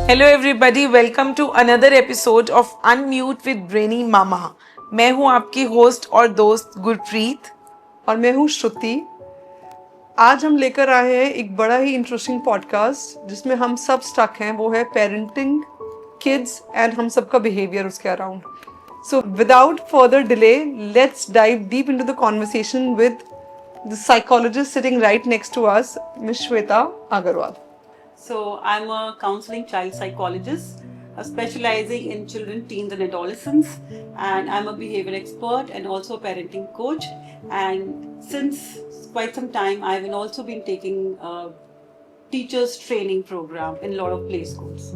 Hello everybody, welcome to another episode of Unmute with Brainy Mama. मैं हूं आपकी host और दोस्त गुरप्रीत। और मैं हूँ श्रुति। आज हम लेकर आए हैं एक बड़ा ही इंटरेस्टिंग पॉडकास्ट जिसमें हम सब स्टक हैं। वो है पेरेंटिंग, किड्स एंड हम सबका बिहेवियर उसके around. So without further delay, let's dive deep into the conversation with the psychologist sitting right next to us, miss Shweta Agarwal. So, I'm a counseling child psychologist, specializing in children, teens, and adolescents. And I'm a behavior expert and also a parenting coach. And since quite some time, I've also been taking a teachers training program in a lot of play schools.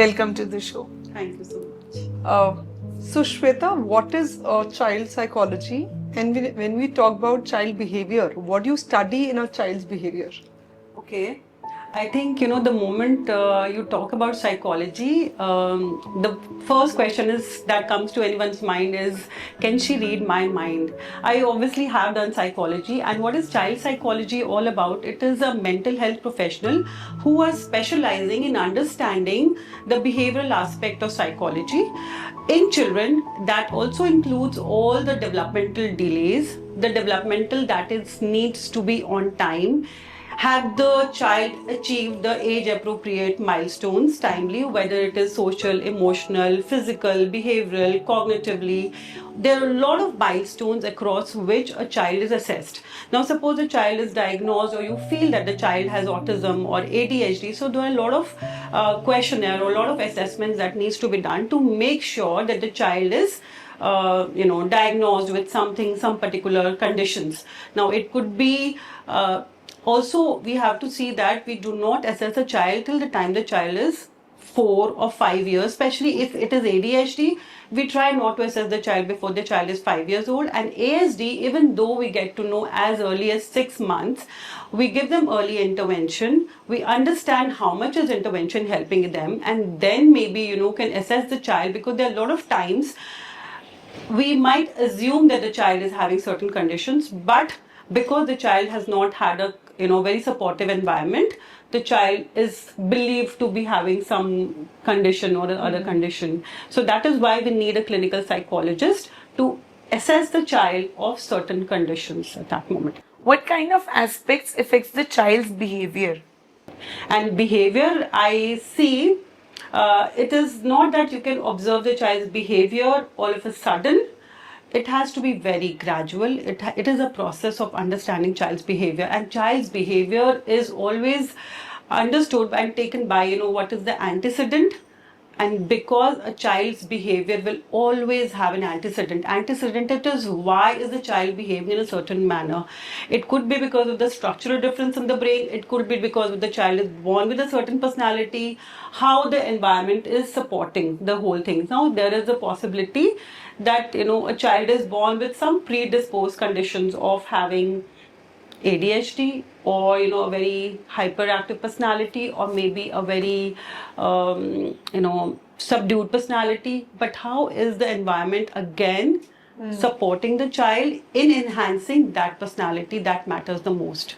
Welcome to the show. Thank you so much. So Shweta, what is child psychology? And when we talk about child behavior, what do you study in a child's behavior? Okay. I think, the moment you talk about psychology, the first question that comes to anyone's mind is, can she read my mind? I obviously have done psychology, and what is child psychology all about? It is a mental health professional who are specializing in understanding the behavioral aspect of psychology in children. That also includes all the developmental delays, the developmental that is needs to be on time. Have the child achieved the age appropriate milestones timely, whether it is social, emotional, physical, behavioral, cognitively? There are a lot of milestones across which a child is assessed. Now, suppose a child is diagnosed or you feel that the child has autism or ADHD, so there are a lot of questionnaire or a lot of assessments that needs to be done to make sure that the child is diagnosed with some particular conditions. Now, it could be also, we have to see that we do not assess a child till the time the child is 4 or 5 years, especially if it is ADHD. We try not to assess the child before the child is 5 years old. And ASD, even though we get to know as early as 6 months, we give them early intervention. We understand how much is intervention helping them, and then maybe can assess the child, because there are a lot of times we might assume that the child is having certain conditions, but because the child has not had a very supportive environment, the child is believed to be having some condition or other condition. So that is why we need a clinical psychologist to assess the child of certain conditions at that moment. What kind of aspects affects the child's behavior? And behavior, I see, it is not that you can observe the child's behavior all of a sudden. It has to be very gradual. It is a process of understanding child's behavior, and child's behavior is always understood and taken by what is the antecedent. And because a child's behavior will always have an antecedent, it is why is the child behaving in a certain manner. It could be because of the structural difference in the brain. It could be because of the child is born with a certain personality, how the environment is supporting the whole thing. Now, there is a possibility that a child is born with some predisposed conditions of having ADHD, or a very hyperactive personality, or maybe a very subdued personality. But how is the environment again supporting the child in enhancing that personality? That matters the most.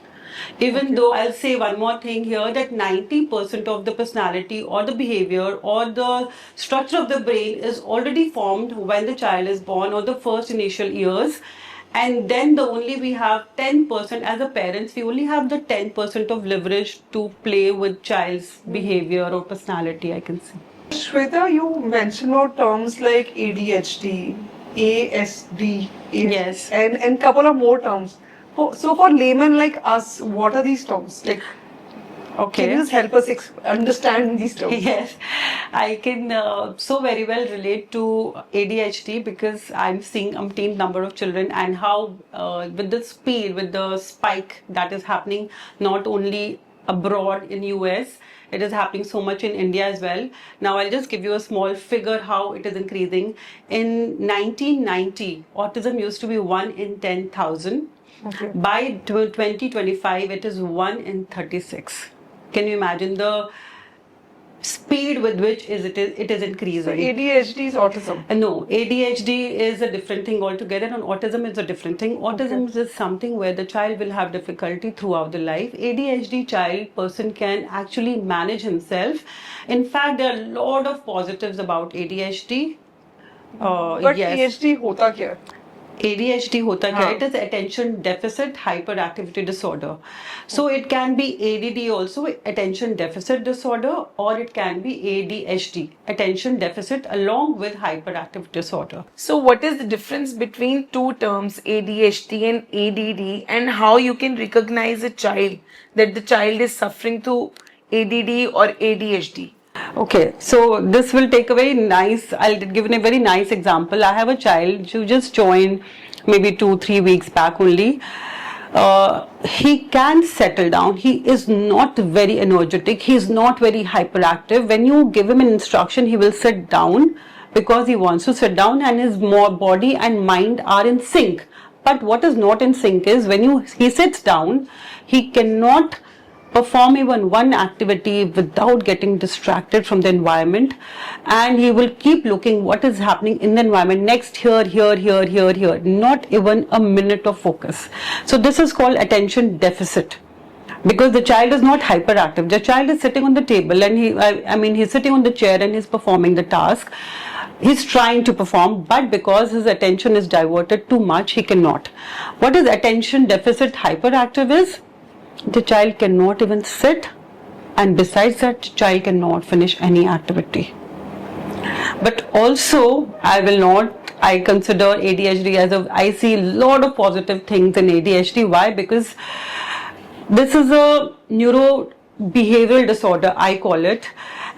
Even though I'll say one more thing here, that 90% of the personality or the behavior or the structure of the brain is already formed when the child is born, or the first initial years. And then the only we have 10% as a parents, we only have the 10% of leverage to play with child's behavior or personality, I can say. Shweta, you mentioned about terms like ADHD, ASD, Yes. and couple of more terms. So for laymen like us, what are these terms? Like, Okay. can you just help us understand these terms? Yes, I can so very well relate to ADHD, because I'm seeing umpteen number of children, and how with the speed, with the spike that is happening not only abroad in US, it is happening so much in India as well. Now, I'll just give you a small figure how it is increasing. In 1990, autism used to be 1 in 10,000. Okay. By 2025, it is 1 in 36. Can you imagine the speed with which it is So increasing. ADHD is autism. No, ADHD is a different thing altogether, and autism is a different thing. Autism is something where the child will have difficulty throughout the life. ADHD person can actually manage himself. In fact, there are a lot of positives about ADHD. But Yes. ADHD होता क्या है? ADHD होता क्या? हाँ. It is attention deficit hyperactivity disorder. So it can be ADD also, attention deficit disorder, or it can be ADHD, attention deficit along with hyperactivity disorder. So, what is the difference between two terms, ADHD and ADD, and how you can recognize a child that the child is suffering through ADD or ADHD? Okay, so this will take a very nice, I'll give a very nice example. I have a child who just joined maybe 2-3 weeks back only. He can settle down. He is not very energetic. He is not very hyperactive. When you give him an instruction, he will sit down because he wants to sit down, and his body and mind are in sync. But what is not in sync is when he sits down, he cannot perform even one activity without getting distracted from the environment, and he will keep looking what is happening in the environment next, here, not even a minute of focus. So this is called attention deficit, because the child is not hyperactive. The child is sitting on the table, and he's sitting on the chair and he's performing the task. He's trying to perform, but because his attention is diverted too much, he cannot. What is attention deficit hyperactive is? The child cannot even sit, and besides that, child cannot finish any activity. But also, I consider ADHD I see a lot of positive things in ADHD. Why? Because this is a neurobehavioral disorder, I call it,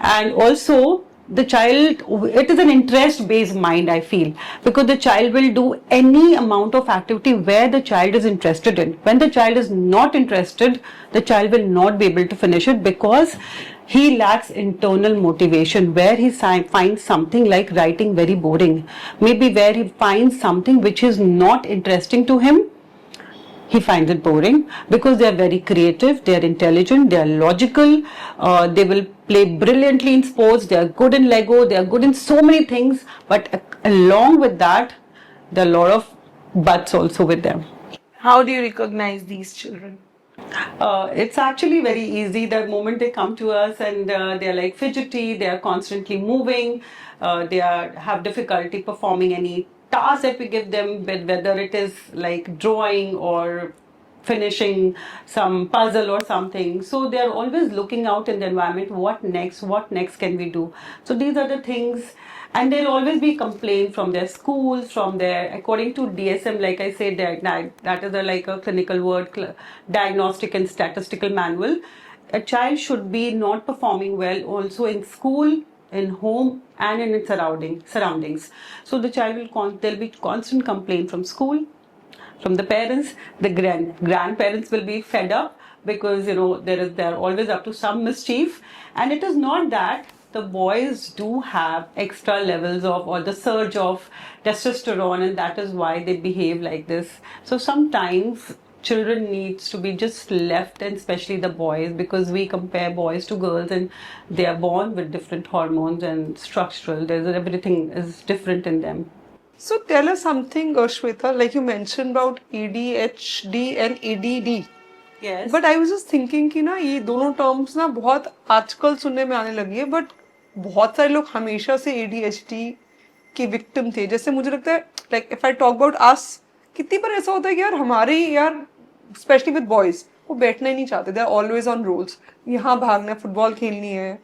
and also it is an interest based mind, I feel, because the child will do any amount of activity where the child is interested in. When the child is not interested, the child will not be able to finish it because he lacks internal motivation, where he finds something like writing very boring, maybe where he finds something which is not interesting to him. He finds it boring because they are very creative, they are intelligent, they are logical, they will play brilliantly in sports, they are good in Lego, they are good in so many things, but along with that, there are a lot of buts also with them. How do you recognize these children? It's actually very easy. The moment they come to us and they are like fidgety, they are constantly moving, they have difficulty performing any task that we give them, whether it is like drawing or finishing some puzzle or something. So they are always looking out in the environment, what next can we do? So these are the things, and there'll always be complaint from their schools, according to DSM, like I said, that is like a clinical word, diagnostic and statistical manual. A child should be not performing well also in school, in home, and in its surroundings. So the child there'll be constant complaint from school, from the parents. The grandparents will be fed up because they're always up to some mischief. And it is not that the boys do have extra levels of, or the surge of testosterone, and that is why they behave like this. So sometimes children needs to be just left, and especially the boys, because we compare boys to girls and they are born with different hormones and structural, everything is different in them. So tell us something, Shweta, like you mentioned about ADHD and ADD. Yes. But I was just thinking कि ना ये दोनों terms ना बहुत आजकल सुनने में आने लगी है, but बहुत सारे लोग हमेशा से ADHD के victim थे. जैसे मुझे लगता है, like if I talk about us, कितनी बार ऐसा होता है कि यार especially with boys, वो बैठना ही नहीं चाहते. They are always on roles. यहाँ भागना है, फुटबॉल खेलनी है.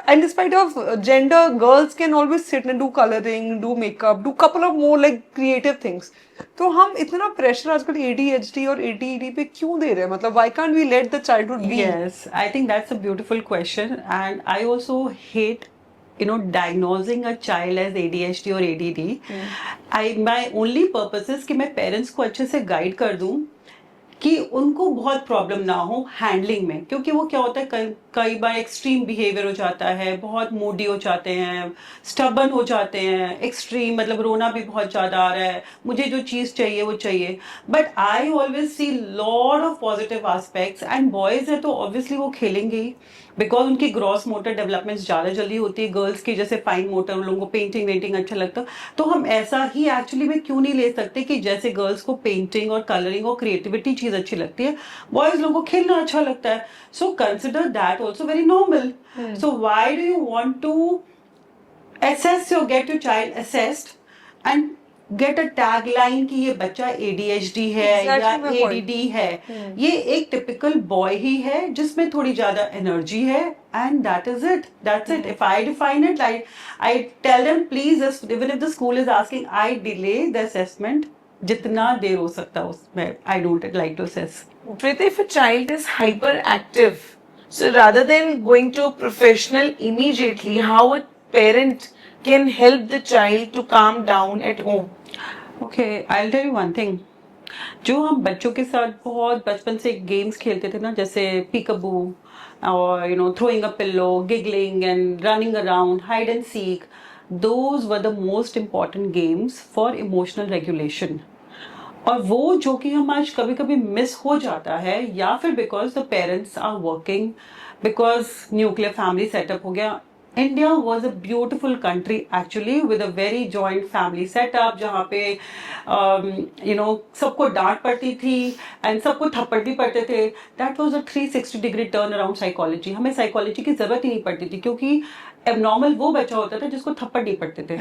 And despite of gender, girls can always sit and do coloring, do makeup, do couple of more like creative things. तो हम इतना pressure आजकल ADHD और ADD पे क्यों दे रहे हैं? मतलब why can't we let the childhood be? Yes, I think that's a beautiful question, and I also hate diagnosing a child as ADHD or ADD. My only purpose is कि मैं parents को अच्छे से guide कर दूं कि उनको बहुत प्रॉब्लम ना हो हैंडलिंग में, क्योंकि वो क्या होता है कई बार एक्सट्रीम बिहेवियर हो जाता है, बहुत मूडी हो जाते हैं, स्टबन हो जाते हैं, एक्सट्रीम मतलब रोना भी बहुत ज़्यादा आ रहा है, मुझे जो चीज़ चाहिए वो चाहिए. But I always see lot of positive aspects. And boys है तो ऑब्वियसली वो खेलेंगे ही, बिकॉज उनकी ग्रॉस मोटर डेवलपमेंट ज़्यादा जल्दी होती है. गर्ल्स की जैसे फाइन मोटर, उन लोगों को पेंटिंग वेंटिंग अच्छा लगता है. तो हम ऐसा ही एक्चुअली में क्यों नहीं ले सकते कि जैसे गर्ल्स को पेंटिंग और कलरिंग और क्रिएटिविटी चीज़ अच्छी लगती है, बॉयज़ लोगों को खेलना अच्छा लगता है. So consider that also very normal. So why do you want to assess your get your child assessed and get a tagline कि ये बच्चा ADHD है Exactly या my point. ADD है. ये एक typical boy ही है जिसमें थोड़ी ज़्यादा energy है, and that is it. That's it. If I define it, I tell them please, even if the school is asking, I delay the assessment जितना देर हो सकता है उसमें. I don't like to assess. But if a child is hyperactive, so rather than going to a professional immediately, how a parent can help the child to calm down at home? Okay, I'll tell you one thing. जो हम बच्चों के साथ बहुत बचपन से games खेलते थे ना, जैसे पीकaboo और throwing a pillow, giggling and running around, hide and seek, those were the most important games for emotional regulation. और वो जो कि हम आज कभी कभी मिस हो जाता है, या फिर because the parents are working, because nuclear family setup हो गया. India was a beautiful country actually with a very joint family setup, जहाँ पे सबको डांट पड़ती थी एंड सबको थप्पड़ भी पड़ते थे. That was a 360 degree turn around psychology. हमें साइकोलॉजी की जरूरत ही नहीं पड़ती थी, क्योंकि एबनॉर्मल वो बच्चा होता था जिसको थप्पड़ नहीं पड़ते थे.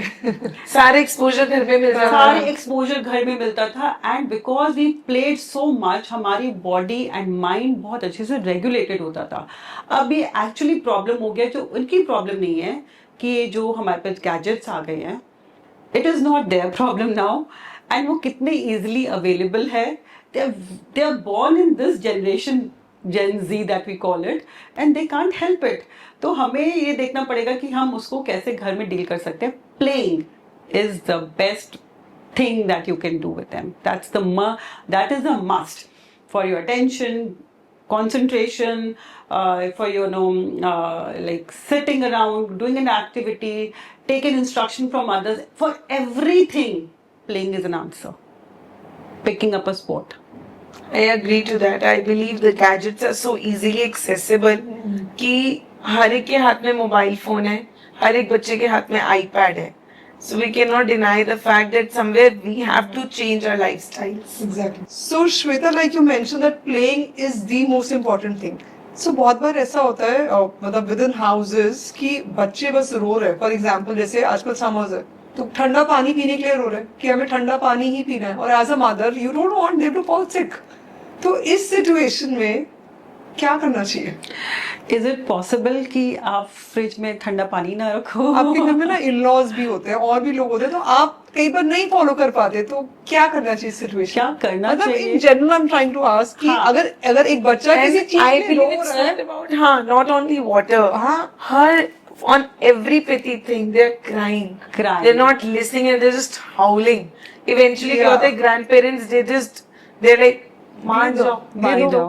सारे एक्सपोजर घर में मिल रहा सारे एक्सपोजर घर में मिलता था. And because we played so much, हमारी बॉडी एंड माइंड बहुत अच्छे से रेगुलेटेड होता था. अब ये एक्चुअली प्रॉब्लम हो गया, जो उनकी प्रॉब्लम नहीं है कि ये जो हमारे पास गैजेट्स आ गए हैं, it is not there problem now. And वो कितने ईजिली अवेलेबल है. They are born in this generation, Gen Z that we call it, and they can't help it. तो हमें ये देखना पड़ेगा कि हम उसको कैसे घर में डील कर सकते हैं. Playing is the best thing that you can do with them. That is a must for your attention, concentration, for like sitting around, doing an activity, taking instruction from others. For everything, playing is an answer. Picking up a sport. I agree to that. I believe the gadgets are so easily accessible कि हर एक के हाथ में mobile phone है, हर एक बच्चे के हाथ में iPad है. So we cannot deny the fact that somewhere we have to change our lifestyles. Exactly. So Shweta, like you mentioned that playing is the most important thing. So बहुत बार ऐसा होता है मतलब विद इन हाउसेस कि बच्चे बस रो रहे हैं. फॉर एग्जाम्पल जैसे आजकल समर्स है तो ठंडा पानी पीने के लिए रो रहे हैं कि हमें ठंडा पानी ही पीना है, और as a mother you don't want them to fall sick. तो इस सिचुएशन में क्या करना चाहिए? इज इट पॉसिबल कि आप फ्रिज में ठंडा पानी ना रखो? आपके घर में ना इन-लॉज भी होते हैं और भी लोग होते हैं, तो आप कई बार नहीं फॉलो कर पाते, तो क्या करना चाहिए सिचुएशन? क्या करना मतलब चाहिए? In general I am trying to ask कि हाँ. अगर एक बच्चा And किसी चीज I में रो believe it's रहा है, not about not only water. Her on every petty thing they're crying. They're not listening and they're just howling. Eventually क्या होता है, grandparents they're like मान जाओ, दे दो,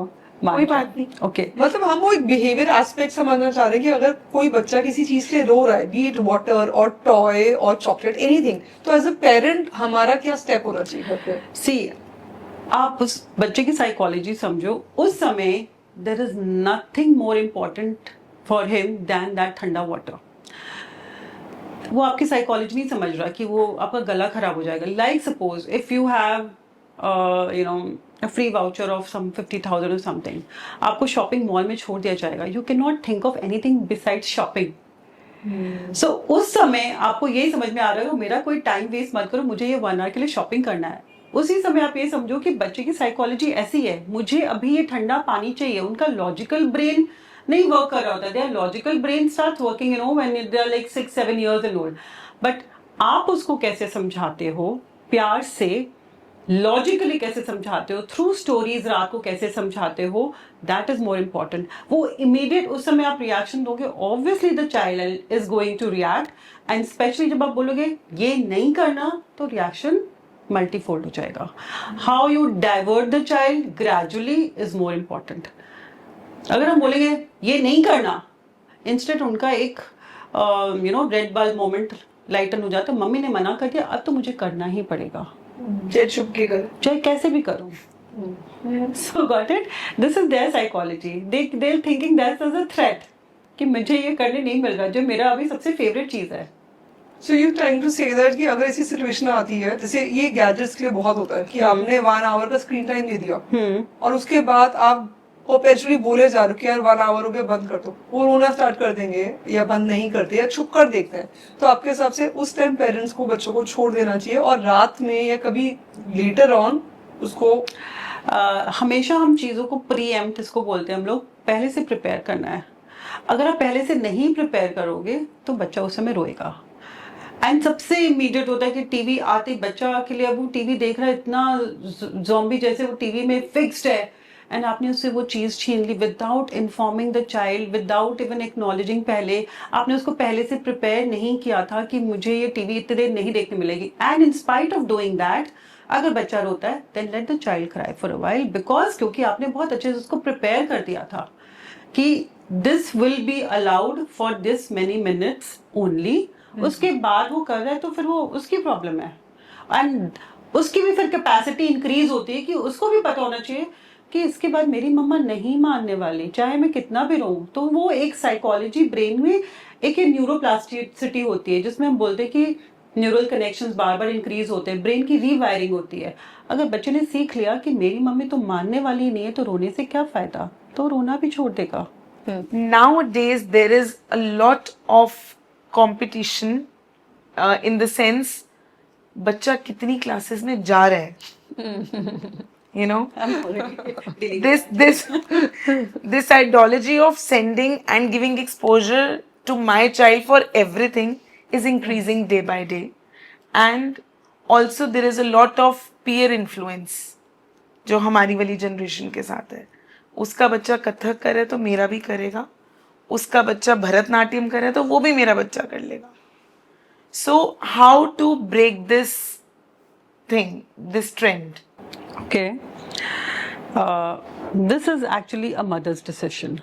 कोई बात नहीं. ओके. मतलब हम वो एक बिहेवियर एस्पेक्ट समझना चाह रहे हैं कि अगर कोई बच्चा किसी चीज के लिए रो रहा है, बी इट वाटर और टॉय और चॉकलेट एनीथिंग, तो एज अ पेरेंट हमारा क्या स्टेप होना चाहिए घर पे? सी, आप उस बच्चे की साइकोलॉजी समझो. उस समय there is nothing more important for him than that ठंडा वाटर. वो आपकी साइकोलॉजी नहीं समझ रहा कि वो आपका गला खराब हो जाएगा. Like suppose if you have a free voucher of some 50,000 or something, आपको शॉपिंग मॉल में छोड़ दिया जाएगा. You can not think of anything beside shopping. So उस समय आपको यही समझ में आ रहा है मेरा कोई टाइम वेस्ट मत करो, मुझे ये 1 आवर के लिए शॉपिंग करना है. उसी समय आप ये समझो कि बच्चे की साइकोलॉजी ऐसी है, मुझे अभी ये ठंडा पानी चाहिए. उनका लॉजिकल ब्रेन नहीं वर्क कर रहा होता. There logical brain start working when they are like 6-7 years and old. But आप उसको कैसे समझाते हो, प्यार से लॉजिकली कैसे समझाते हो, थ्रू स्टोरीज रात को कैसे समझाते हो, दैट इज मोर इम्पॉर्टेंट. वो इमीडिएट उस समय आप रिएक्शन दोगे, obviously the child is going to react. And specially जब आप बोलोगे ये नहीं करना, तो रिएक्शन मल्टीफोल्ड हो जाएगा. How you divert the child gradually is more important. अगर हम बोलेंगे ये नहीं करना, इंस्टेंट उनका एक रेड बल्ब मोमेंट लाइटन हो जाता है, मम्मी ने मना कर दिया अब तो मुझे करना ही पड़ेगा, चाहे छुप के कर। चाहे कैसे भी करूं. So got it? This is their psychology. They're thinking that as a threat कि मुझे ये करने नहीं मिल रहा जो मेरा अभी सबसे फेवरेट चीज है. So you trying to say that कि अगर ऐसी सिचुएशन आती है, जैसे ये गैजेट्स के लिए बहुत होता है कि आपने 1 आवर का स्क्रीन टाइम दे दिया और उसके बाद आप परपेचुअली बोले जा रहे हो कि यार 1 आवर हो गया, बंद कर दो, वो रोना स्टार्ट कर देंगे या बंद नहीं करते या छुप कर देखते हैं, तो आपके हिसाब से उस टाइम पेरेंट्स को बच्चों को छोड़ देना चाहिए और रात में या कभी लेटर ऑन उसको हमेशा हम चीज़ों को प्रीएम्प्ट इसको बोलते हैं हम लोग, पहले से प्रिपेयर करना है. अगर आप पहले से नहीं प्रिपेयर करोगे तो बच्चा उस समय रोएगा. एंड सबसे इमीडिएट होता है कि टीवी आते ही बच्चा के लिए अब वो टीवी देख रहा है इतना ज़ॉम्बी जैसे, वो टीवी में फिक्स्ड है एंड आपने उससे वो चीज़ छीन ली without informing the child, without even acknowledging. पहले आपने उसको पहले से प्रिपेयर नहीं किया था कि मुझे ये टीवी इतनी देर नहीं देखने मिलेगी. And in spite of doing that अगर बच्चा रोता है then let the child cry for a while, because क्योंकि आपने बहुत अच्छे से उसको प्रिपेयर कर दिया था कि this will be allowed for this many minutes only. उसके बाद वो कर रहा है तो फिर वो उसकी प्रॉब्लम है. एंड उसकी भी फिर कैपेसिटी इंक्रीज होती है कि उसको भी पता होना चाहिए कि इसके बाद मेरी मम्मा नहीं मानने वाली चाहे मैं कितना भी रोऊं. तो वो एक साइकोलॉजी ब्रेन में एक न्यूरोप्लास्टिसिटी होती है जिसमें हम बोलते हैं कि न्यूरल कनेक्शंस बार बार इंक्रीज होते हैं, ब्रेन की रीवायरिंग होती है. अगर बच्चे ने सीख लिया कि मेरी मम्मी तो मानने वाली नहीं है तो रोने से क्या फायदा, तो रोना भी छोड़ देगा. Nowadays there is a lot of competition in the sense बच्चा कितनी क्लासेस में जा रहा है. You know, this ideology of sending and giving exposure to my child for everything is increasing day by day. And also there is a lot of peer influence जो हमारी वाली generation के साथ है. उसका बच्चा कथक करे तो मेरा भी करेगा, उसका बच्चा भरतनाट्यम करे तो वो भी मेरा बच्चा कर लेगा. So how to break this thing, this trend? Okay. This is actually a mother's decision.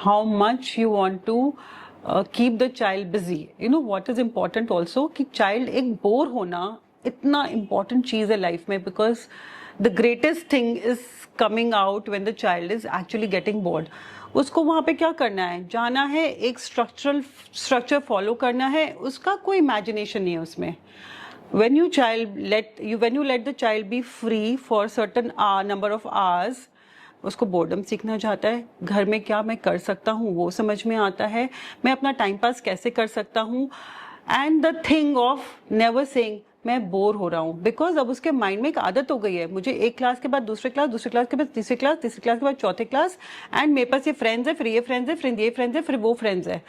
How much you want to keep the child busy. You know what is important also कि child एक bore होना इतना important चीज़ है life में, because the greatest thing is coming out when the child is actually getting bored. उसको वहाँ पे क्या करना है, जाना है, एक structure follow करना है, उसका कोई imagination नहीं है उसमें. When you let the child be free for certain number of hours, उसको बोर्डम सीखना चाहता है, घर में क्या मैं कर सकता हूँ वो समझ में आता है, मैं अपना टाइम पास कैसे कर सकता हूँ. And the thing of never saying मैं बोर हो रहा हूँ, बिकॉज अब उसके माइंड में एक आदत हो गई है, मुझे एक क्लास के बाद दूसरे क्लास, दूसरे क्लास के बाद तीसरी क्लास, तीसरी क्लास के बाद चौथे क्लास, एंड मेरे पास ये फ्रेंड्स है, फिर ये फ्रेंड्स है, फिर ये फ्रेंड्स है, फिर वो फ्रेंड्स है.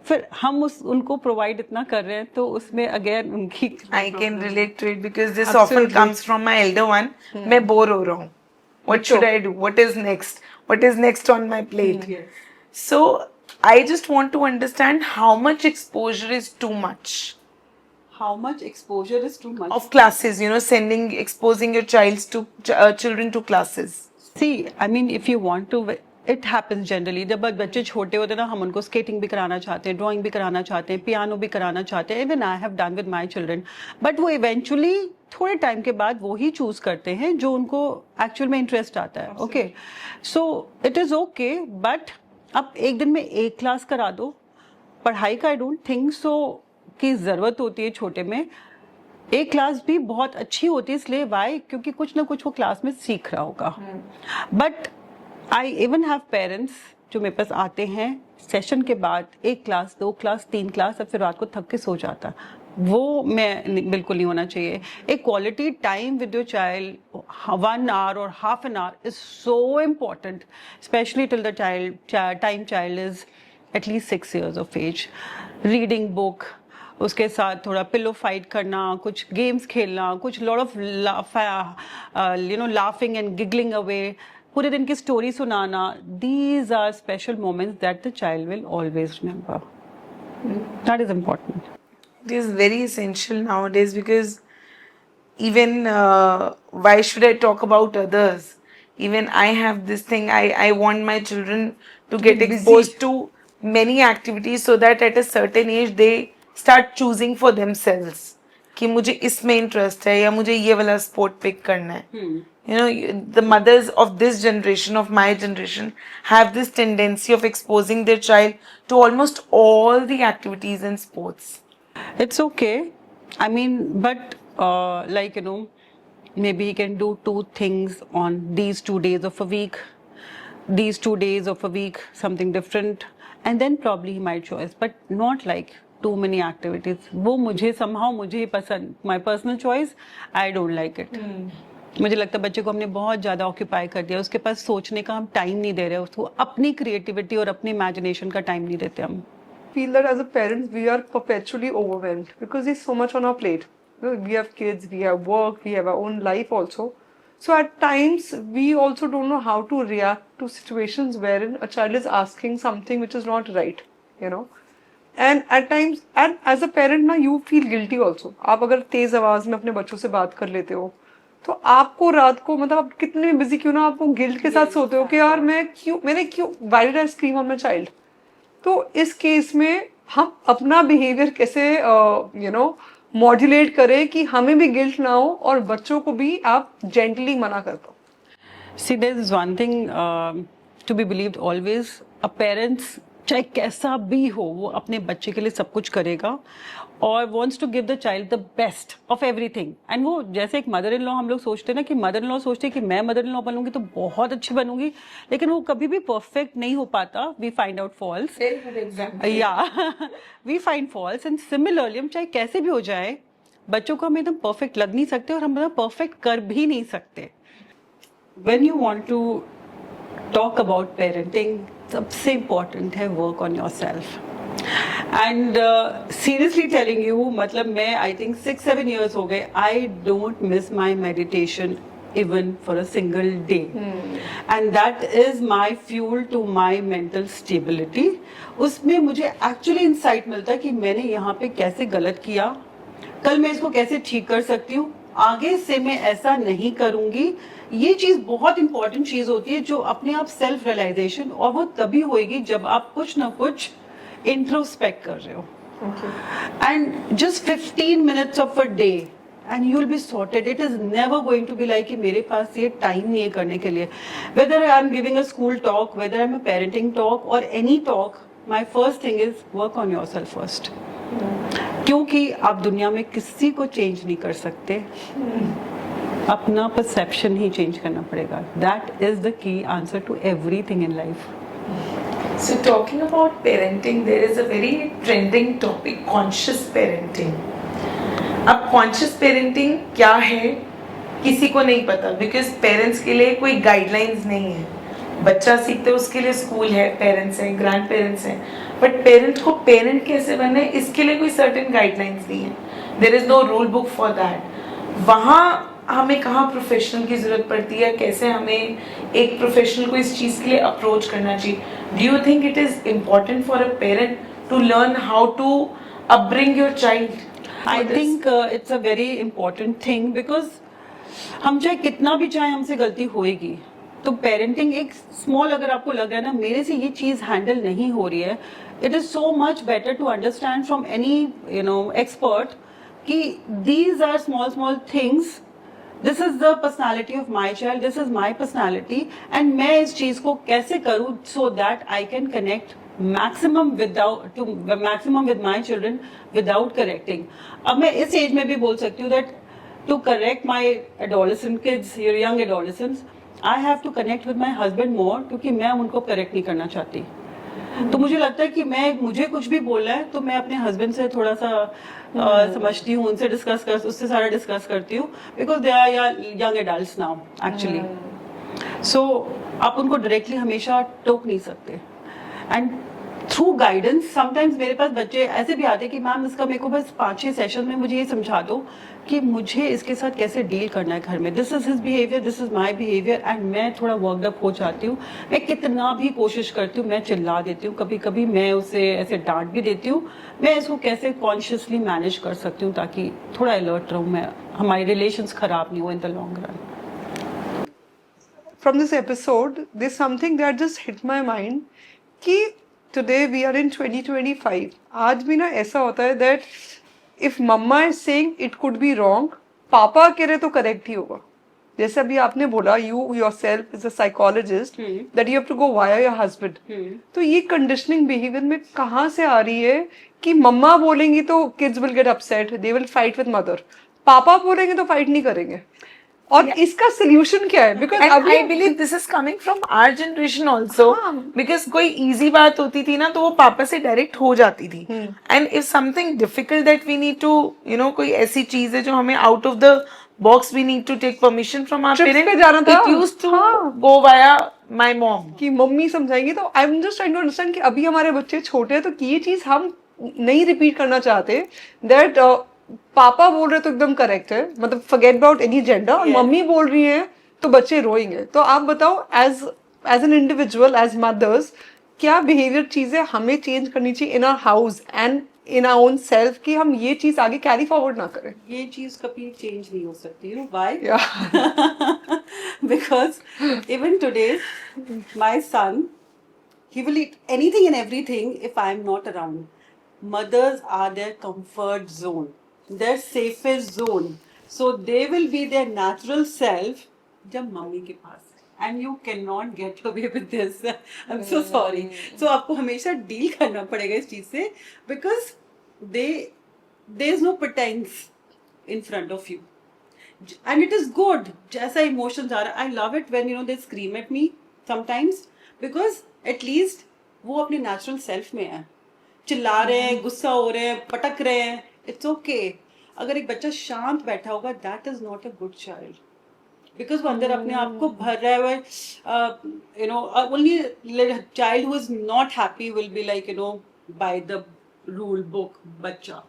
फिर हम उनको प्रोवाइड इतना कर रहे हैं तो उसमें अगेन उनकी I can relate to it because this often comes from my elder one. मैं बोर हो रहा हूँ. What should I do? What is next? What is next on my plate? So I just want to understand how much exposure is too much how much exposure is too much. of classes. You know, exposing your children to classes. See, I mean, if you want to, it happens generally. जब बच्चे छोटे होते हैं ना, हम उनको skating भी कराना चाहते हैं, ड्राइंग भी कराना चाहते हैं, पियानो भी कराना चाहते हैं. Even I have done with my children. But वो इवेंचुअली थोड़े टाइम के बाद वो ही चूज करते हैं जो उनको एक्चुअल में इंटरेस्ट आता है. Okay, so it is okay, but अब एक दिन में एक क्लास करा दो. पढ़ाई का आई डोंट थिंक सो की ज़रूरत होती है छोटे में. एक क्लास भी बहुत अच्छी होती है, इसलिए वाई, क्योंकि कुछ ना कुछ वो क्लास में सीख रहा होगा. But I even have parents जो मेरे पास आते हैं सेशन के बाद, एक क्लास, 2 क्लास, 3 क्लास, और फिर रात को थक के सो जाता. वो मैं बिल्कुल नहीं होना चाहिए. एक quality time with your child, 1 hour और half an hour is so important, especially till the child is at least 6 years of age. Reading book, उसके साथ थोड़ा पिलो फाइट करना, कुछ गेम्स खेलना, कुछ lot of laughing and giggling away, पूरे दिन की स्टोरी सुनाना. These are special moments that the child will always remember. That is important. It is very essential nowadays because even why should I talk about others? even I have this thing, I want my children to get exposed to many activities so that at a certain age they start choosing for themselves कि मुझे इसमें interest है या मुझे ये वाला sport pick करना है. You know, the mothers of this generation, of my generation, have this tendency of exposing their child to almost all the activities and sports. It's okay. I mean, but like, you know, maybe he can do 2 things on these 2 days of a week. These 2 days of a week, something different, and then probably he might choice, but not like too many activities. वो मुझे somehow मुझे पसंद, my personal choice, I don't like it. मुझे लगता है बच्चे को हमने बहुत ज़्यादा ऑक्यूपाई कर दिया, उसके पास सोचने का हम टाइम नहीं दे रहे, उसको अपनी क्रिएटिविटी और अपनी इमेजिनेशन का टाइम नहीं देते हम. Feel that as a parents we are perpetually overwhelmed because there's so much on our plate. You know, we have kids, we have work, we have our own life also. So at times we also don't know how to react to situations wherein a child is asking something which is not right, you know. And at times, and as a parent ना you feel guilty also. आप अगर तेज आवाज में अपने बच्चों से बात कर लेते हो तो आपको रात को मतलब आप कितने भी बिजी क्यों ना आपको गिल्ट के साथ सोते हो कि यार मैंने क्यों why did I scream on my child. तो इस केस में हम अपना बिहेवियर कैसे यू नो मॉड्यूलेट करें कि हमें भी गिल्ट ना हो और बच्चों को भी आप जेंटली मना कर दो. See, there is one thing to be believed always. A parents, चाहे कैसा भी हो, वो अपने बच्चे के लिए सब कुछ करेगा और wants to give the child the best of everything. And वो जैसे एक मदर इन लॉ हम लोग सोचते हैं ना कि मदर इन लॉ सोचते हैं कि मैं मदर इन लॉ बनूंगी तो बहुत अच्छी बनूंगी, लेकिन वो कभी भी परफेक्ट नहीं हो पाता. We find out faults. Yeah, we find faults and similarly हम चाहे कैसे भी हो जाए, बच्चों को हम एकदम परफेक्ट लग नहीं सकते और हम एकदम परफेक्ट कर भी नहीं सकते. When you want to talk about parenting, सबसे important है work on yourself. And seriously telling you, मतलब मैं I think 6-7 years हो गए, I don't miss my meditation even for a single day. And that is my fuel to my mental stability. उसमें मुझे actually insight मिलता है कि मैंने यहाँ पे कैसे गलत किया, कल मैं इसको कैसे ठीक कर सकती हूँ, आगे से मैं ऐसा नहीं करूंगी. ये चीज बहुत इंपॉर्टेंट चीज होती है जो अपने आप सेल्फ रियलाइजेशन, और वो तभी होएगी जब आप कुछ ना कुछ इंट्रोस्पेक्ट कर रहे हो. And just 15 minutes of a day and you will be sorted. It is never going to be like कि मेरे पास ये टाइम नहीं है करने के लिए. Whether I am giving a school talk, whether I am a parenting talk or any talk, my first thing is work on yourself first. क्योंकि आप दुनिया में किसी को चेंज नहीं कर सकते, अपना परसेप्शन ही चेंज करना पड़ेगा. That is the key answer to everything in life. So talking about parenting, there is a very trending topic, conscious parenting. अब conscious parenting क्या है किसी को नहीं पता, because parents के लिए कोई guidelines नहीं है. बच्चा सीखते है उसके लिए स्कूल है, पेरेंट्स हैं, ग्रैंड पेरेंट्स हैं, बट पेरेंट को पेरेंट कैसे बनना है इसके लिए कोई सर्टेन गाइडलाइंस नहीं है. There is no rule book for that. वहाँ हमें कहाँ प्रोफेशनल की जरूरत पड़ती है, कैसे हमें एक प्रोफेशनल को इस चीज़ के लिए अप्रोच करना चाहिए. Do you think it is important for a parent to learn how to upbring your child? I think it's a very important thing, because हम चाहे कितना भी चाहे हमसे गलती होएगी, तो पेरेंटिंग एक स्मॉल, अगर आपको लग रहा है ना मेरे से ये चीज हैंडल नहीं हो रही है, it is so much better to understand from any expert कि these are small things, this is the personality of my child, this is my personality, and मैं इस चीज को कैसे करूँ so that I can connect maximum with my children without correcting. अब मैं इस एज में भी बोल सकती हूँ that to correct my adolescent kids, your young adolescents, I have to connect with my husband more, क्योंकि मैं उनको करेक्ट नहीं करना चाहती. तो मुझे लगता है कि मुझे कुछ भी बोलना है तो मैं अपने हस्बैंड से थोड़ा सा समझती हूँ, उनसे उससे सारा डिस्कस करती हूँ, because they are young adults now actually. So आप उनको डायरेक्टली हमेशा टोक नहीं सकते. एंड थ्रू गाइडेंस समटाइम्स मेरे पास बच्चे ऐसे भी आते हैं कि मैम इसका मेरे को बस 5-6 सेशन में मुझे ये समझा दो कि मुझे इसके साथ कैसे डील करना है घर में. This is his behaviour, this is my behaviour, and मैं थोड़ा वर्कअप हो जाती हूँ. मैं कितना भी कोशिश करती हूँ, मैं चिल्ला देती हूँ, कभी कभी मैं उसे ऐसे डांट भी देती हूँ. मैं इसको कैसे कॉन्शियसली मैनेज कर सकती हूँ ताकि थोड़ा अलर्ट रहूँ, मैं हमारे रिलेशंस खराब नहीं हो in the long run. from this episode, there's something that just hit my mind कि today we are in 2025. आज भी ना ऐसा होता है that if mama is saying it could be wrong, पापा कह रहे तो correct ही होगा. जैसे अभी आपने बोला you yourself is a psychologist that you have to go via your husband. तो ये conditioning behavior में कहाँ से आ रही है कि मम्मा बोलेंगी तो kids will get upset, they will fight with mother. पापा बोलेंगे तो fight नहीं करेंगे. और इसका solution क्या है? Because And अभी I believe this is coming from our generation also. हाँ. Because कोई easy बात होती थी ना तो वो पापा से डायरेक्ट हो जाती थी. And if something difficult that we need to, you know, कोई ऐसी चीज है जो हमें out of the box we need to take permission from our Trips parents. पे जाना था. It used to हाँ. go via my mom. कि मम्मी समझाएंगी तो I am just trying to understand कि अभी हमारे बच्चे छोटे हैं तो कि ये चीज हम नहीं रिपीट करना चाहते दैट पापा बोल रहे तो एकदम करेक्ट है मतलब फॉरगेट अबाउट एनी जेंडर और मम्मी बोल रही है तो बच्चे रोएंगे. तो आप बताओ as an individual as mothers क्या बिहेवियर चीजें हमें चेंज करनी चाहिए in our house and in our own self कि हम ये चीज आगे कैरी फॉरवर्ड ना करें. ये चीज कभी चेंज नहीं हो सकती. You know why? Yeah. Because even today my son, he will eat anything and everything if I am not around. Mothers are their comfort zone, their safest zone, so they will be their natural self जब mummy के पास है. And you cannot get away with this. I'm so sorry. So आपको हमेशा deal करना पड़ेगा इस चीज से because there is no pretense in front of you. And it is good जैसा emotions आ रहा. I love it when you know they scream at me sometimes because at least वो अपने natural self में है. चिल्ला रहे हैं, गुस्सा हो रहे हैं, पटक रहे हैं, it's okay. अगर एक बच्चा शांत बैठा होगा that is not a good child. Because वो अंदर अपने आप को भर रहा है. You know, only child who is not happy will be like, you know, by the rule book बच्चा.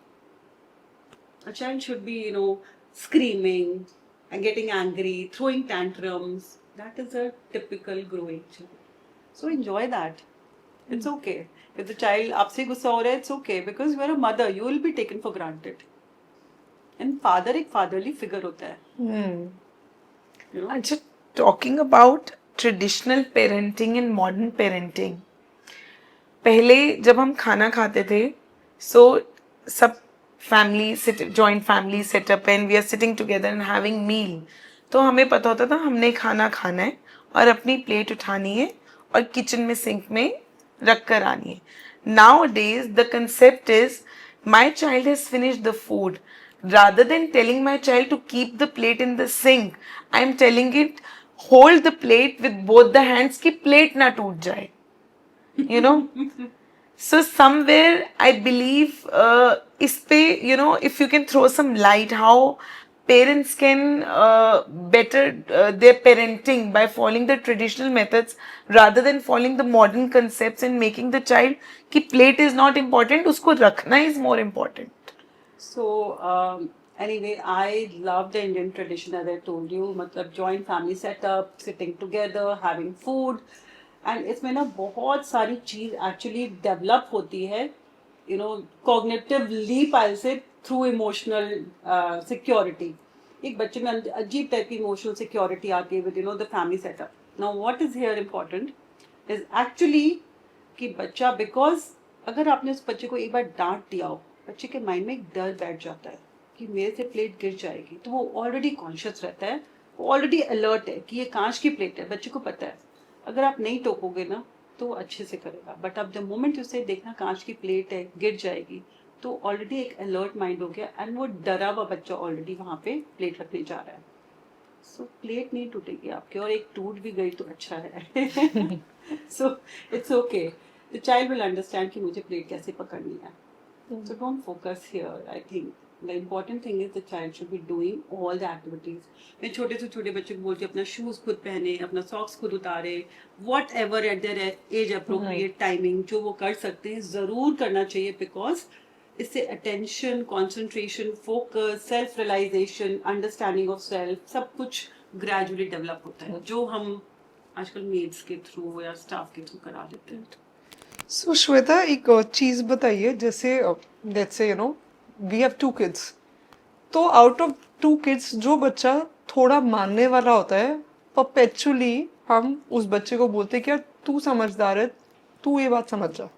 A child should be, you know, screaming and getting angry, throwing tantrums. That is a typical growing child. So enjoy that. It's okay. If the child आपसे गुस्सा हो रहा है, it's okay because you are a mother. You will be taken for granted. And father एक fatherly figure होता है. You know? अच्छा, talking about traditional parenting and modern parenting. पहले जब हम खाना खाते थे, so सब family joint family set up and we are sitting together and having meal. तो हमें पता होता था हमने खाना खाना है और अपनी प्लेट उठानी है और किचन में सिंक में रख कर आनी है. Nowadays the concept is my child has finished the food. Rather than telling my child to keep the plate in the sink, I am telling it hold the plate with both the hands कि plate ना टूट जाए. You know. So somewhere I believe इस पे you know if you can throw some light how parents can better their parenting by following the traditional methods rather than following the modern concepts and making the child कि plate is not important उसको रखना is more important. So anyway, I love the Indian tradition as I told you. मतलब joint family setup, sitting together, having food. And इसमें ना बहुत सारी चीज actually develop होती है. You know, cognitive leap I'll say through emotional security. एक बच्चे में अजीब टाइप की emotional security आती है with you know the family setup. Now what is here important is actually कि बच्चा because अगर आपने उस बच्चे को एक बार डांट दिया हो बच्चे के माइंड में एक डर बैठ जाता है कि मेरे से प्लेट गिर जाएगी. तो वो ऑलरेडी कॉन्शियस रहता है, वो ऑलरेडी अलर्ट है कि ये कांच की प्लेट है. बच्चे को पता है अगर आप नहीं टोकोगे ना तो अच्छे से करेगा. बट अब द मोमेंट उसे देखना कांच की प्लेट है गिर जाएगी तो ऑलरेडी एक अलर्ट माइंड हो गया एंड वो डरा हुआ बच्चा ऑलरेडी वहाँ पे प्लेट रखने जा रहा है. सो प्लेट नहीं टूटेगी आपके और एक टूट भी गई तो अच्छा है. So it's okay. The child will understand कि मुझे प्लेट कैसे पकड़नी है. So don't focus here. I think the important thing is the child should be doing all the activities. मैं छोटे से छोटे बच्चे को बोलती हूँ अपना शूज खुद पहने, अपना सॉक्स खुद उतारे, whatever at their age appropriate timing जो वो कर सकते हैं ज़रूर करना चाहिए because इससे attention, concentration, focus, self realization, understanding of self सब कुछ gradually develop होता है जो हम आजकल मेड्स के थ्रू या स्टाफ के थ्रू करा देते हैं. सो श्वेता एक चीज बताइए जैसे let's say you know we have 2 kids तो आउट ऑफ 2 किड्स जो बच्चा थोड़ा मानने वाला होता है परपेचुअली हम उस बच्चे को बोलते हैं कि यार तू समझदार है, तू ये बात समझ जा।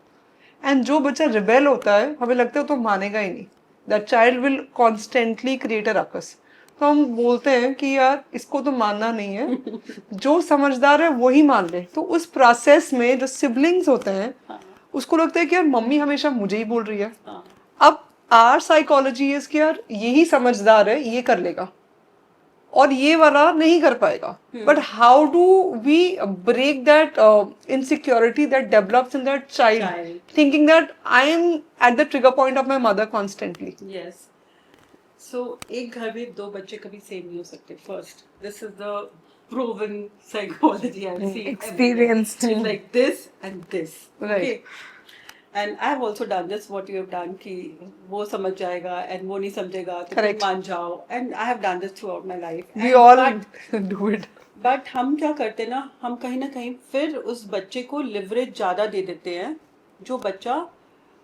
एंड जो बच्चा रिबेल होता है हमें लगता है वो तो मानेगा ही नहीं, that child will constantly create a ruckus. तो हम बोलते हैं कि यार इसको तो मानना नहीं है, जो समझदार है वही मान ले। तो उस प्रोसेस में जो सिबलिंग्स होते हैं उसको लगता है कि यार मम्मी हमेशा मुझे ही बोल रही है। अब आर साइकोलॉजी इज कि यार यही समझदार है, ये कर लेगा और ये वाला नहीं कर पाएगा। But how do we break that insecurity that develops in that child, thinking that I am at the trigger point of my mother constantly. Yes. So एक घर में दो बच्चे कभी सेम नहीं हो सकते. First, this is the proven psychology I've seen. Experienced. It's like this and this. Right. Okay. And I've also done this. What you have done कि वो समझ जाएगा and वो नहीं समझेगा तो तुम Correct. मान जाओ. And I have done this throughout my life. We And all but- do it. But हम क्या करते हैं ना, हम कहीं ना कहीं फिर उस बच्चे को लिवरेज ज़्यादा दे देते हैं जो बच्चा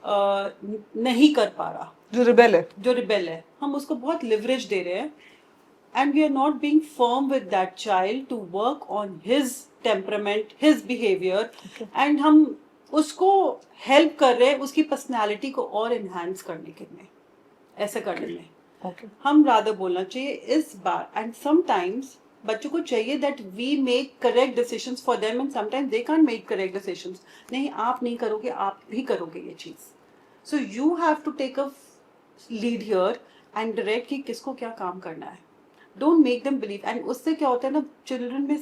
नहीं कर पा रहा, जो रिबेल है। जो रिबेल है, हम उसको बहुत लिवरेज दे रहे हैं and we are not being firm with that child to work on his temperament, his behaviour and हम उसको हेल्प कर रहे हैं उसकी पर्सनैलिटी को और इन्हांस करने के में, ऐसे करने में ओके हम रादर बोलना चाहिए इस बार। एंड समटाइम्स बच्चों को चाहिए that we make correct decisions for them and sometimes they can't make correct decisions. नहीं, आप नहीं करोगे, आप भी करोगे ये चीज़। So you have to take a lead here and direct कि किसको क्या काम करना है। Don't make them believe. And उससे क्या होता है ना, चिल्ड्रन में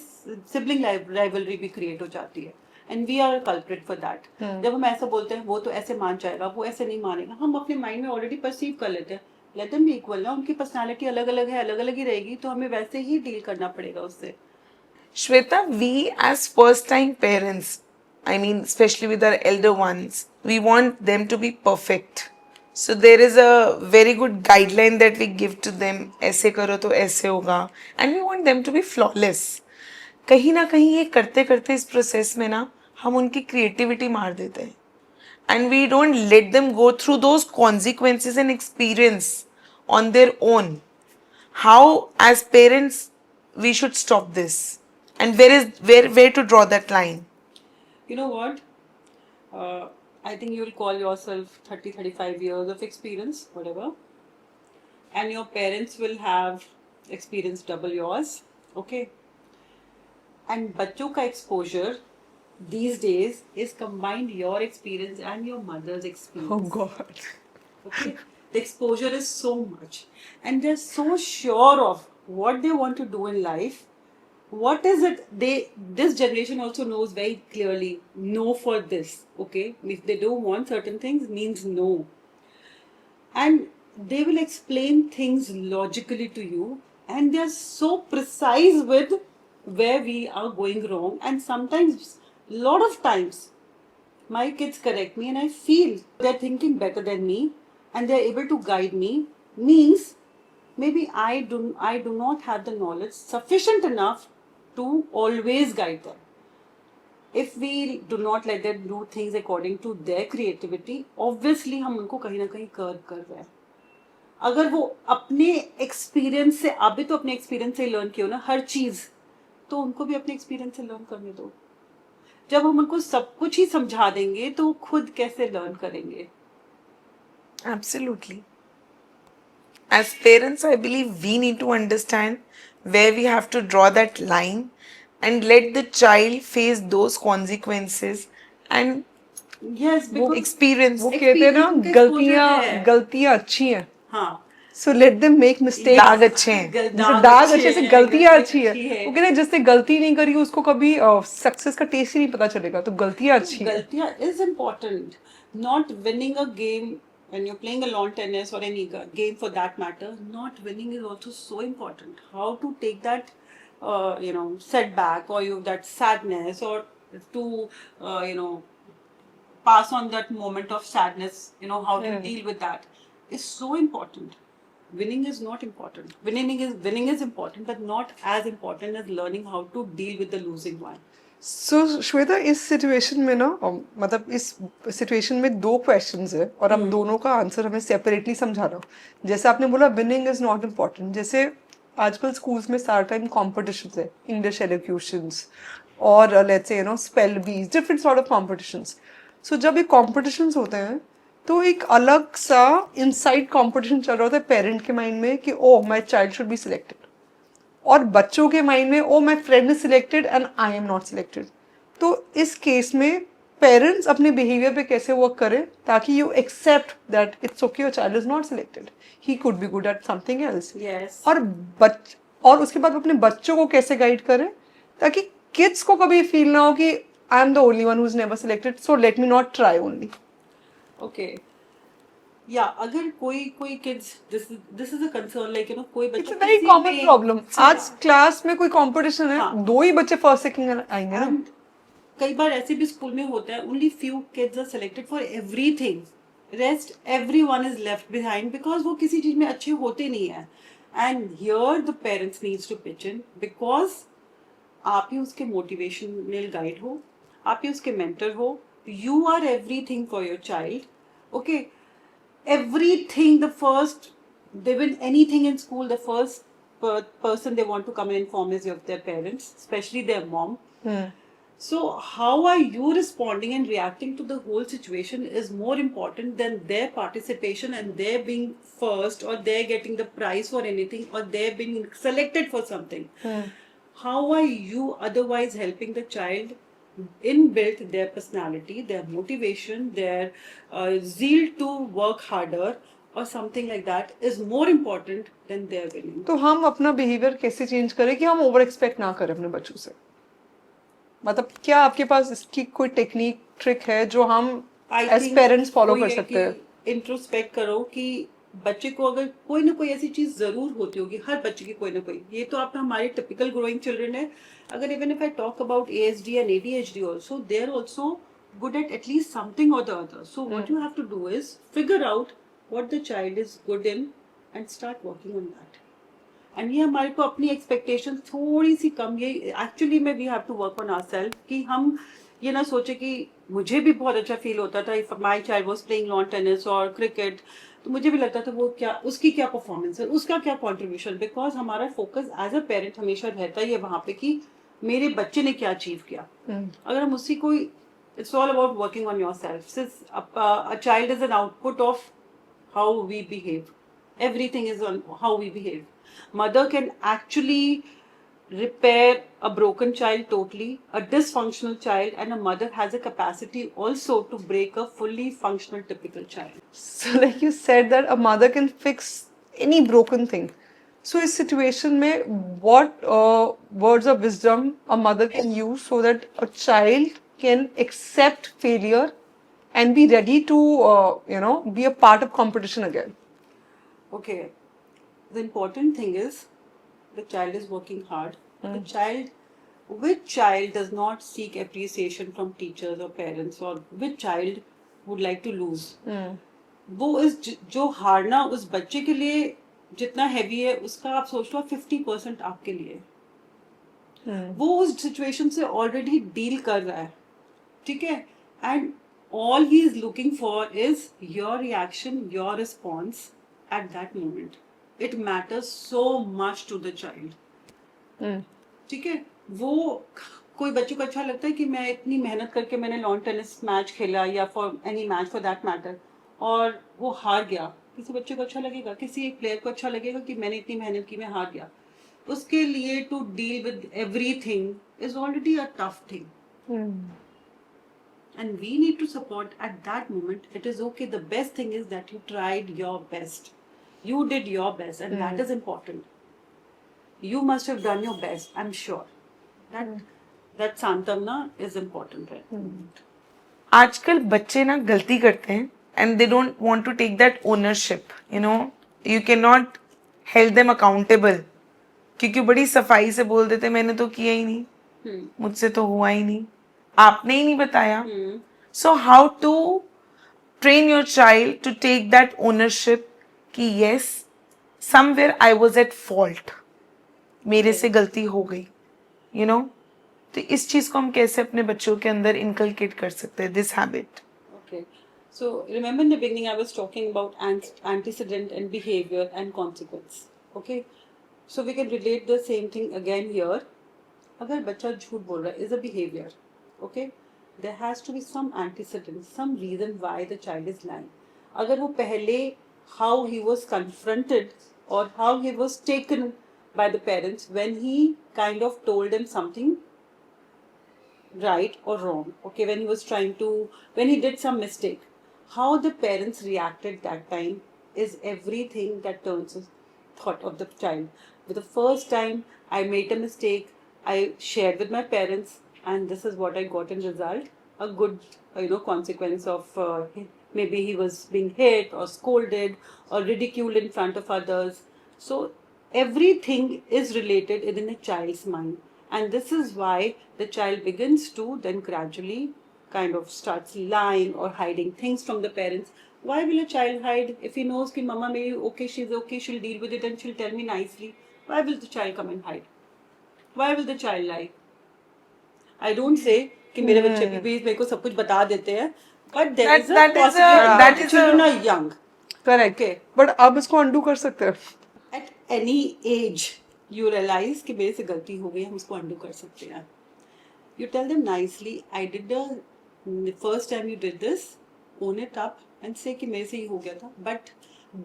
सिबलिंग राइवलरी भी क्रिएट हो जाती है and we are culprit for that. जब हम ऐसा बोलते हैं वो तो ऐसे मान जाएगा, वो ऐसे नहीं मानेगा, हम अपने माइंड में ऑलरेडी परसीव कर लेते हैं। लेट देम बी इक्वल ना, उनकी पर्सनालिटी अलग अलग है, अलग अलग ही रहेगी, तो हमें वैसे ही डील करना पड़ेगा उससे। Shweta, we as first time parents, I mean, especially with our elder ones, we want them to be perfect. So there is a very good guideline that we give to them, ऐसे करो तो ऐसे होगा, and we want them to be flawless. कहीं ना कहीं ये करते करते इस प्रोसेस में ना हम उनकी क्रिएटिविटी मार देते हैं and we don't let them go through those consequences and experience on their own. How as parents we should stop this, and where to draw that line? You know what? I think you'll call yourself 30-35 years of experience, whatever. And your parents will have experience double yours. Okay? And बच्चों का exposure these days is combined your experience and your mother's experience. Oh God. Okay? The exposure is so much. And they're so sure of what they want to do in life. What is it? This generation also knows very clearly no for this. Okay? If they don't want certain things, means no. And they will explain things logically to you. And they're so precise with where we are going wrong. And sometimes, lot of times, my kids correct me and I feel they're thinking better than me and they're able to guide me, means maybe I do not have the knowledge sufficient enough to always guide them. If we do not let them do things according to their creativity, obviously हम उनको कहीं ना कहीं curve कर रहे हैं। अगर वो अपने एक्सपीरियंस से, आप भी तो अपने एक्सपीरियंस से लर्न किया ना हर चीज़, तो उनको भी अपने एक्सपीरियंस से लर्न करने दो। जब हम उनको सब कुछ ही समझा देंगे तो वो खुद कैसे लर्न करेंगे? Absolutely. As parents, I believe we need to understand where we have to draw that line and let the child face those consequences and Yes, because experience. वो कहते हैं ना Experience उनका गलतियाँ exposure है। गलतियाँ अच्छी हैं, हाँ, so let them make mistake. दाग अच्छे हैं। जैसे दाग अच्छे से हैं, गलतियाँ गलती अच्छी है। अच्छी है। वो कहते हैं जिसने गलती नहीं करी उसको कभी सक्सेस का टेस्ट ही नहीं पता चलेगा, तो गलतियाँ अच्छी है। Galtia is important. Not winning a game when you're playing a lawn tennis or any game for that matter, not winning is also so important. How to take that, setback or that sadness, or to, pass on that moment of sadness, how to deal with that is so important. Winning is not important. Winning is important, but not as important as learning how to deal with the losing one. सो श्वेता, इस situation में ना मतलब इस situation में दो questions है और अब दोनों का आंसर हमें सेपरेटली समझाना। जैसे आपने बोला विनिंग इज नॉट इम्पॉर्टेंट, जैसे आजकल स्कूल्स में सारा टाइम कॉम्पिटिशन्स है, इंग्लिश एलोक्यूशंस और लेट्स से स्पेल बीज, डिफरेंट सॉर्ट ऑफ कॉम्पिटिशन्स. सो जब ये कॉम्पिटिशन्स होते हैं तो एक अलग सा इनसाइड कॉम्पिटिशन चल रहा होता है पेरेंट के माइंड में कि oh my child should be selected, और बच्चों के माइंड में oh my friend is selected and I am not selected. तो इस केस में पेरेंट्स अपने बिहेवियर पे कैसे वर्क करें ताकि you accept that it's okay your child is not selected, he could be good at something else. Yes. और उसके बाद अपने बच्चों को कैसे गाइड करें ताकि किड्स को कभी फील ना हो कि I am the only one who is never selected, so let me not try only. Okay. या अगर कोई kids, this is a concern, like कोई इट्स बच्चा अ वेरी किसी कॉमन भी- प्रॉब्लम. आज क्लास में कोई कंपटीशन है, हाँ. 2 ही बच्चे फर्स्ट सेकंड आएंगे ना. And कई बार ऐसे भी स्कूल में होता है, only few kids are selected for everything, rest everyone is left behind because वो किसी चीज में अच्छे होते नहीं है. And here the parents needs to pitch in because आप ही उसके motivational guide हो, आप ही उसके mentor हो, you are everything for your child. Okay, everything, the first they win anything in school, the first person they want to come and inform is of their parents, especially their mom. So how are you responding and reacting to the whole situation is more important than their participation and their being first or their getting the prize for anything or their being selected for something. How are you otherwise helping the child inbuilt their personality, their motivation, their zeal to work harder or something like that is more important than their winning. तो हम अपना behaviour कैसे change करें कि हम over expect ना करें अपने बच्चों से. मतलब क्या आपके पास इसकी कोई टेक्निक ट्रिक है जो हम एज पेरेंट्स फॉलो कर सकते हैं? इंट्रोस्पेक्ट करो कि बच्चे को अगर कोई ना कोई ऐसी चीज जरूर होती होगी, हर बच्चे की कोई ना कोई. ये तो आप हमारे टिपिकल ग्रोइंग चिल्ड्रन है. अगर even if I talk about ASD and ADHD also, they are also good at least something or the other. So what you have to do is figure out what the child is good in and start working on that. And ये हमारे को अपनी expectation थोड़ी सी कम, ये actually में we have to work on ourself कि हम ये ना सोचे कि मुझे भी बहुत अच्छा फील होता था if my child was playing lawn tennis और क्रिकेट, तो मुझे भी लगता था वो क्या, उसकी क्या परफॉर्मेंस है, उसका क्या कंट्रीब्यूशन, बिकॉज हमारा फोकस एज अ पेरेंट हमेशा रहता ही है वहाँ पे कि मेरे बच्चे ने क्या अचीव किया. अगर हम उसी को, it's all about working on yourself. Since a child is an output of how we behave. Everything is on how we behave. Mother can actually repair a broken child totally, a dysfunctional child, and a mother has a capacity also to break a fully functional typical child. So like you said that a mother can fix any broken thing. So इस situation में what words of wisdom a mother can use so that a child can accept failure and be ready to be a part of competition again? Okay, the important thing is the child is working hard. Which child does not seek appreciation from teachers or parents, or which child would like to lose? वो जो हारना उस बच्चे के लिए जितना heavy है, उसका आप सोच लो 50% आपके लिए. वो उस सिचुएशन से ऑलरेडी डील कर रहा है, ठीक है, and all he is looking for is your reaction, your response at that moment. It matters so much to the child. ठीक है, वो कोई बच्चे को अच्छा लगता है कि मैं इतनी मेहनत करके मैंने लॉन टेनिस मैच खेला या for any match for that matter और वो हार गया. किसी बच्चे को अच्छा लगेगा, किसी एक प्लेयर को अच्छा लगेगा कि मैंने इतनी मेहनत की, मैं हार गया. उसके लिए to deal with everything is already a tough thing. And we need to support at that moment. It is okay. The best thing is that you tried your best. You did your best, and that is important. You must have done your best. I'm sure. That Santamna is important, right? आजकल बच्चे ना गलती करते हैं and they don't want to take that ownership. You cannot hold them accountable. क्योंकि बड़ी सफाई से बोल देते मैंने तो किया ही नहीं, मुझसे तो हुआ ही नहीं, आपने ही नहीं बताया. So how to train your child to take that ownership कि yes, somewhere I was at fault, मेरे से गलती हो गई, तो इस चीज को हम कैसे अपने बच्चों के अंदर इनकलकेट कर सकते हैं, this habit? Okay. So remember in the beginning I was talking about antecedent and behavior and consequence. Okay. So we can relate the same thing again here. अगर बच्चा झूठ बोल रहा है is a behavior, okay? There has to be some antecedent, some reason why the child is lying. अगर वो पहले how he was confronted or how he was taken by the parents when he kind of told them something right or wrong, okay, when he was trying to, when he did some mistake, how the parents reacted that time is everything that turns the thought of the child. But the first time I made a mistake, I shared with my parents, and this is what I got in result, a good consequence of maybe he was being hit or scolded or ridiculed in front of others. So everything is related in a child's mind, and this is why the child begins to then gradually kind of starts lying or hiding things from the parents. Why will a child hide if he knows कि mama maybe okay, she's okay, she'll deal with it and she'll tell me nicely? Why will the child come and hide? Why will the child lie? I don't say कि मेरे बच्चे भी मेरे को सब कुछ बता देते हैं, but there is a that is a- possibility that the is children a- are young. Correct Okay. But आप इसको अंडू कर सकते हैं. At any age, you realize कि मेरे से गलती हो गई, हम इसको undo कर सकते हैं. You tell them nicely, I did the first time you did this, own it up and say कि मेरे से ही हो गया था. But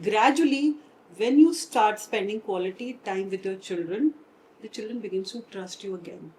gradually, when you start spending quality time with your children, the children begins to trust you again.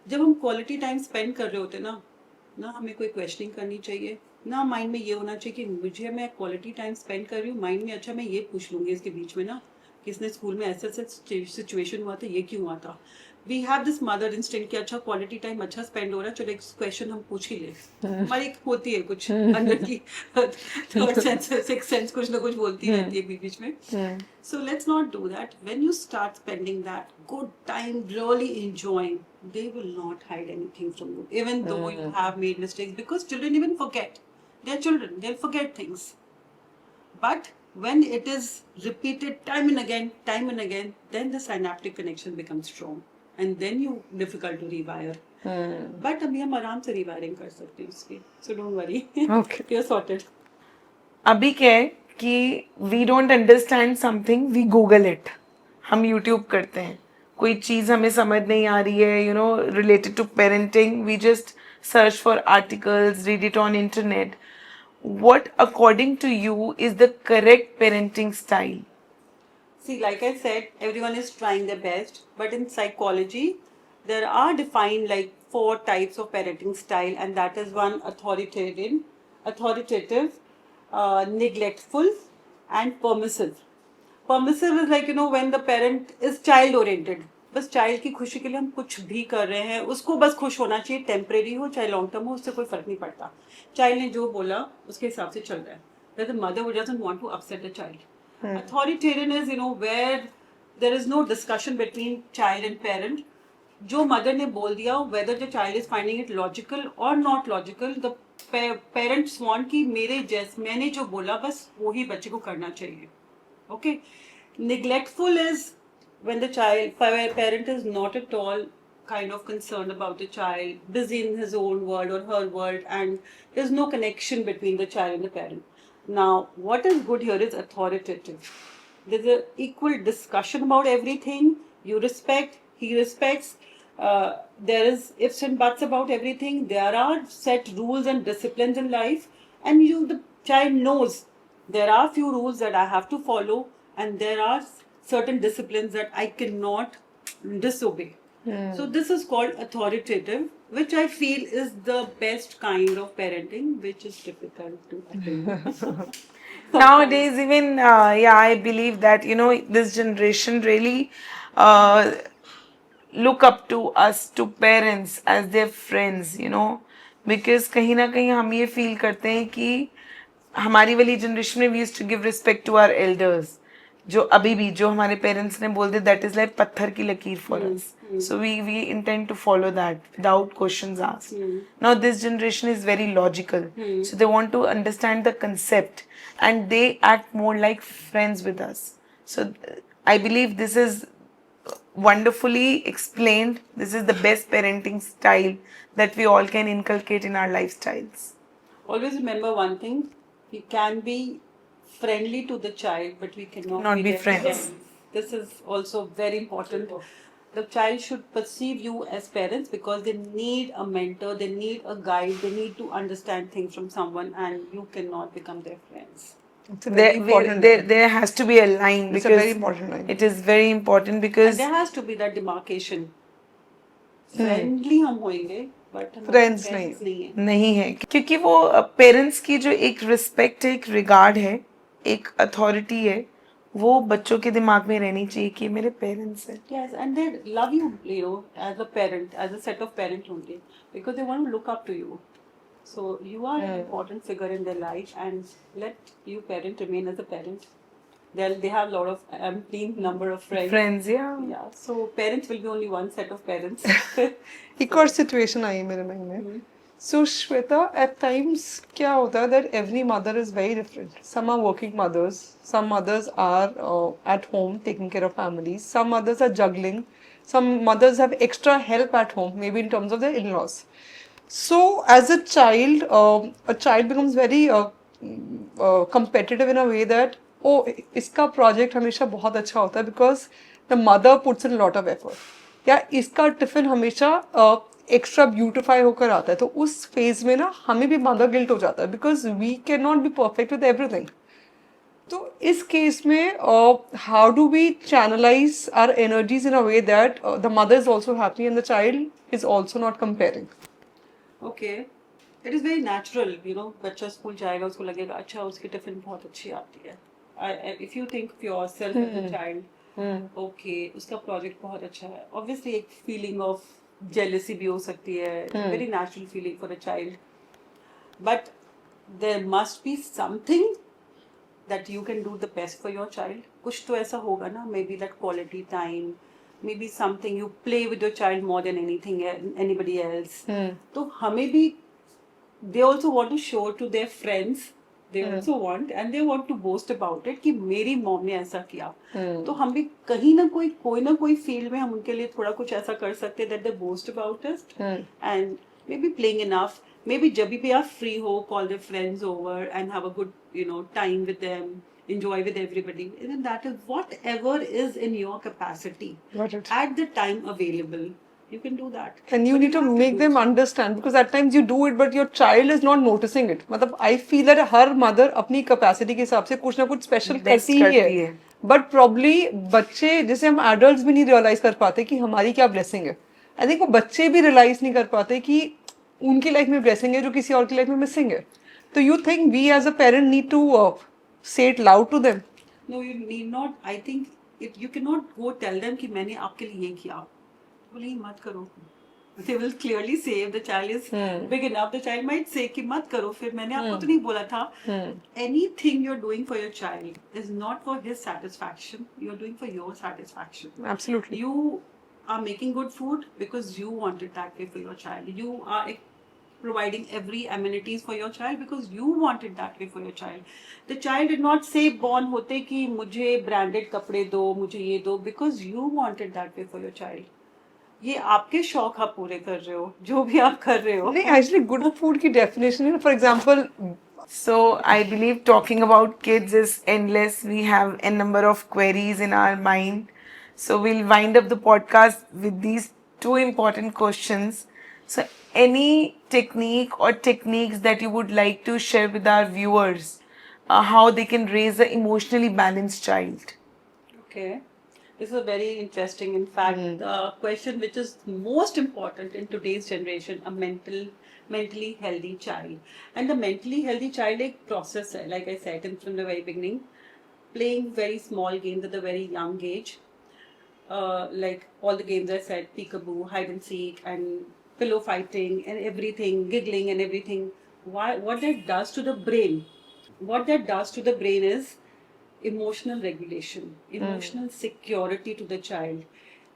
जब हम quality time spend कर रहे होते ना हमें कोई क्वेश्चनिंग करनी चाहिए, ना माइंड में ये होना चाहिए कि मुझे मैं क्वालिटी टाइम स्पेंड कर रही हूँ, माइंड में अच्छा मैं ये पूछ लूँगी इसके बीच में ना कि इसने स्कूल में ऐसे सिचुएशन हुआ था, ये क्यों हुआ था. We have this mother instinct कि अच्छा क्वालिटी टाइम अच्छा स्पेंड हो रहा है, चलो एक क्वेश्चन हम पूछ ही ले. हमारी एक होती है कुछ अंदर की थर्ड सेंस, सिक्स्थ सेंस कुछ ना कुछ बोलती रहती है बीच में. So let's not do that. When you start spending that good time really enjoying, they will not hide anything from you, even though you have made mistakes, because children even forget. They're children, they'll forget things. But when it is repeated time and again, then the synaptic connection becomes strong. And then you difficult to rewire. But अभी हम आराम से rewiring कर सकते हैं उसकी. So don't worry. Okay. You're sorted. अभी क्या है कि we don't understand something, we Google it. हम यूट्यूब करते हैं, कोई चीज़ हमें समझ नहीं आ रही है related to parenting, we just search for articles, read it on internet. What according to you is the correct parenting style? See, like I said, everyone is trying their best, but in psychology, there are defined like 4 types of parenting style, and that is one authoritative, neglectful, and permissive. Permissive is like when the parent is child oriented. बस child की खुशी के लिए हम कुछ भी कर रहे हैं, उसको बस खुश होना चाहिए, टेम्परेरी हो चाहे लॉन्ग टर्म हो, उससे कोई फर्क नहीं पड़ता. चाइल्ड ने जो बोला उसके हिसाब से चल रहा है. The mother who doesn't want to upset the child. Authoritarian is where there is no discussion between child and parent. जो मदर ने बोल दिया, whether the child is finding it logical or not logical, the parents want कि मैंने जो बोला बस वही बच्चे को करना चाहिए. Okay. Neglectful is when the parent is not at all kind of concerned about the child, busy in his own world or her world, and there's no connection between the child and the parent. Now, what is good here is authoritative. There's an equal discussion about everything. You respect, he respects. There is ifs and buts about everything. There are set rules and disciplines in life, and the child knows there are few rules that I have to follow, and there are certain disciplines that I cannot disobey. So this is called authoritative, which I feel is the best kind of parenting, which is difficult to happen. Nowadays, even I believe that this generation really look up to us, to parents as their friends, because कहीं ना कहीं हम ये feel करते हैं कि हमारी वाली जनरेशन में we used to give respect to our elders. जो अभी भी जो हमारे पेरेंट्स ने बोल दिया, that is like पत्थर की लकीर for us. So we intend to follow that without questions asked. Now this generation is very logical. So they want to understand the concept and they act more like friends with us. So I believe this is wonderfully explained. This is the best parenting style that we all can inculcate in our lifestyles. Always remember one thing, we can be friendly to the child, but we cannot Not be their friends. This is also very important. The child should perceive you as parents because they need a mentor, they need a guide, they need to understand things from someone, and you cannot become their friends. It's a very important line. There has to be a line It's a because very important line. it is very important And because there has to be that demarcation. Friendly हम होंगे, but हमारे Friends नहीं है. नहीं है क्योंकि वो parents की जो एक रिस्पेक्ट है, एक रिगार्ड है, एक अथॉरिटी है, वो बच्चों के दिमाग में रहनी चाहिए कि मेरे पेरेंट्स हैं. Yes, and they love you, you know, as a parent, as a set of parents only, because they want to look up to you. So you are an important figure in their life, and let you parent remain as a parent. They have a lot of umpteen number of friends. Friends, yeah. Yeah, so parents will be only one set of parents. एक और situation आई मेरे mind में. सो Shweta, eight times क्या होता है that every mother is very different. Some are working mothers, some mothers are at home taking care of families, some mothers are juggling, some mothers have extra help at home, maybe in terms of their in-laws. So, as a child becomes very competitive in a way that, oh, इसका project हमेशा बहुत अच्छा होता है because the mother puts in a lot of effort. या इसका tiffin हमेशा extra beautify होकर आता है. तो उस फेज में ना हमें भी मदर गिल्ट हो जाता है because we cannot be perfect with everything. तो इस केस में how do we channelize our energies in a way that the mother is also happy and the child is also not comparing? Okay, it is very natural, you know. बच्चा school जाएगा, उसको लगेगा अच्छा उसकी tiffin बहुत अच्छी आती है. If you think of yourself as a child, okay, उसका प्रोजेक्ट बहुत अच्छा है. Obviously एक feeling of jealousy भी हो सकती है. Very natural feeling for a child. But there must be something that you can do the best for your child. कुछ तो ऐसा होगा ना. Maybe that quality time. Maybe something you play with your child more than anybody else. तो हमें भी they also want to show to their friends. They also want and they want to boast about it कि मेरी mom ने ऐसा किया. तो हम भी कहीं ना कोई फील्ड में हम उनके लिए थोड़ा कुछ ऐसा कर सकते that they boast about it. And maybe playing enough. Maybe जब भी आप free हो, call their friends over and have a good, you know, time with them. Enjoy with everybody. And that is whatever is in your capacity. Got it. At the time available, you can do that. And you But need to have make do them it. understand because at times you do it but your child is not noticing it. मतलब I feel that her mother अपनी capacity के हिसाब से कुछ ना कुछ special Best करती ही करती है. है. But probably बच्चे जैसे हम adults भी नहीं realize कर पाते कि हमारी क्या blessing है. I think वो बच्चे भी realize नहीं कर पाते कि उनकी life में blessing है जो किसी और की life में missing है. तो you think we as a parent need to say it loud to them? No, you need not. I think you cannot go tell them कि मैंने आपके लिए ये किया. बोले ये मत करो. They will clearly say if the child is big enough, the child might say कि मत करो. फिर मैंने आपको तो नहीं बोला था. Anything you're doing for your child is not for his satisfaction. You're doing for your satisfaction. Absolutely. You are making good food because you want it that way for your child. You are providing every amenities for your child because you want it that way for your child. The child did not say born होते कि मुझे branded कपड़े दो, मुझे ये दो, because you want it that way for your child. ये आपके शौक आप पूरे कर रहे हो, जो भी आप कर रहे हो. नहीं, actually good food की definition है, for example. So I believe talking about kids is endless. We have a number of queries in our mind. So we'll wind up the podcast with these two important questions. So any technique or techniques that you would like to share with our viewers, how they can raise an emotionally balanced child? Okay. This is very interesting. In fact, the question which is most important in today's generation, a mentally healthy child. And the mentally healthy child एक process है, like I said from the very beginning, playing very small games at a very young age. Like all the games I said, peekaboo, hide and seek, and pillow fighting, and everything, giggling and everything. What that does to the brain? What that does to the brain is emotional regulation, emotional security to the child.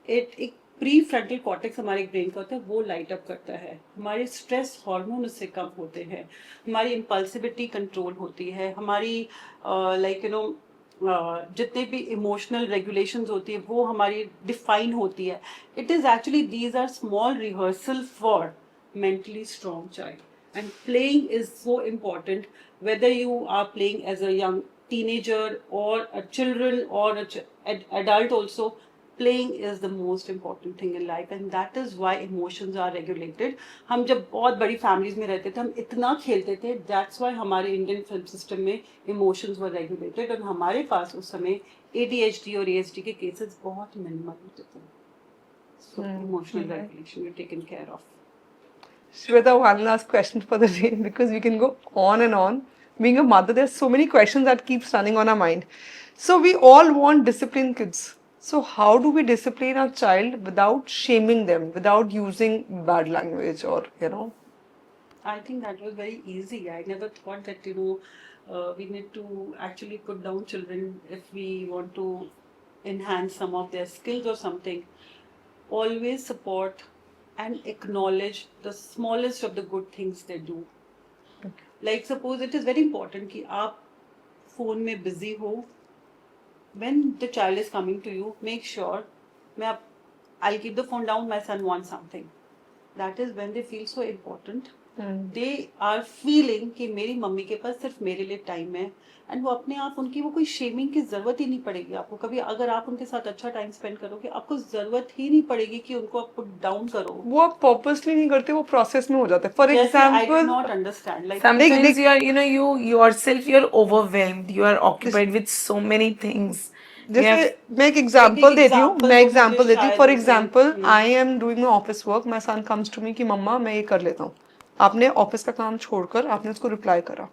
एक pre frontal cortex हमारे brain का होता है, वो light up करता है. हमारे stress hormone उससे कम होते हैं, हमारी इम्पल्सिविटी कंट्रोल होती है, हमारी लाइक यू नो जितने भी इमोशनल रेगुलेशंस होती है वो हमारी डिफाइन होती है. It is actually these are small rehearsal for mentally strong child. And playing is so important, whether you are playing as a young teenager or a children or adult also. playing is the most important thing in life, and that is why emotions are regulated. हम जब बहुत बड़ी families में रहते थे, हम इतना खेलते थे, that's why हमारे Indian film system में emotions were regulated, और हमारे पास उस समय ADHD और ASD के cases बहुत minimal होते थे. So emotional regulation you're taken care of. Shweta, one last question for the day because we can go on and on. Being a mother, there's so many questions that keeps running on our mind. So we all want disciplined kids. So how do we discipline our child without shaming them, without using bad language or, you know? I think that was very easy. I never thought that, we need to actually put down children if we want to enhance some of their skills or something. Always support and acknowledge the smallest of the good things they do. Like suppose it is very important कि आप phone में busy हो. When the child is coming to you, make sure I'll keep the phone down, my son wants something. That is when they feel so important. They are feeling कि मेरी mummy के पास सिर्फ मेरे लिए time है, and वो अपने आप उनकी वो कोई शेमिंग की जरूरत ही नहीं पड़ेगी आपको कभी. अगर आप उनके साथ अच्छा टाइम स्पेंड करोगे, आपको जरूरत ही नहीं पड़ेगी कि उनको आप पुट डाउन करो. वो आप पर्पसली नहीं करते, वो प्रोसेस में हो जाता है. For I do example, not understand. Like Sometimes you are, you yourself, you're overwhelmed. You are occupied with so many things. You जैसे have- मैं एक एग्जांपल देती हूँ, example मैं तो एग्जांपल मुझे देती हूँ. शायद फॉर मुझे- example, I am doing my office work, my son comes to me कि मम्मा मैं ये कर लेता हूँ. आपने ऑफिस का काम छोड़कर आपने उसको रिप्लाई करा.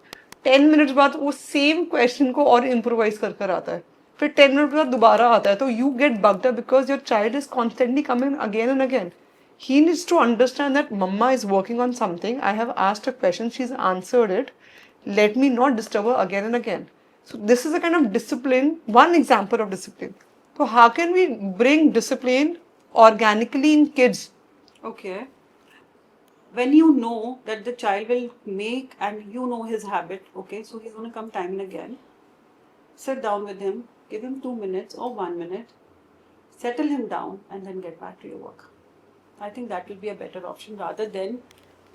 10 मिनट्स बाद वो सेम क्वेश्चन को और इम्प्रोवाइज कर कर आता है. फिर 10 मिनट बाद दोबारा आता है. तो you get bugged up because your child is constantly coming again and again. He needs to understand that mama is working on something. I have asked a question, she's answered it. Let me not disturb her again and again. So this is a kind of discipline, one example of discipline. So how can we bring discipline organically in kids? Okay. When you know that the child will make and you know his habit, okay, so he's going to come time and again. Sit down with him, give him 2 minutes or 1 minute, settle him down, and then get back to your work. I think that will be a better option rather than,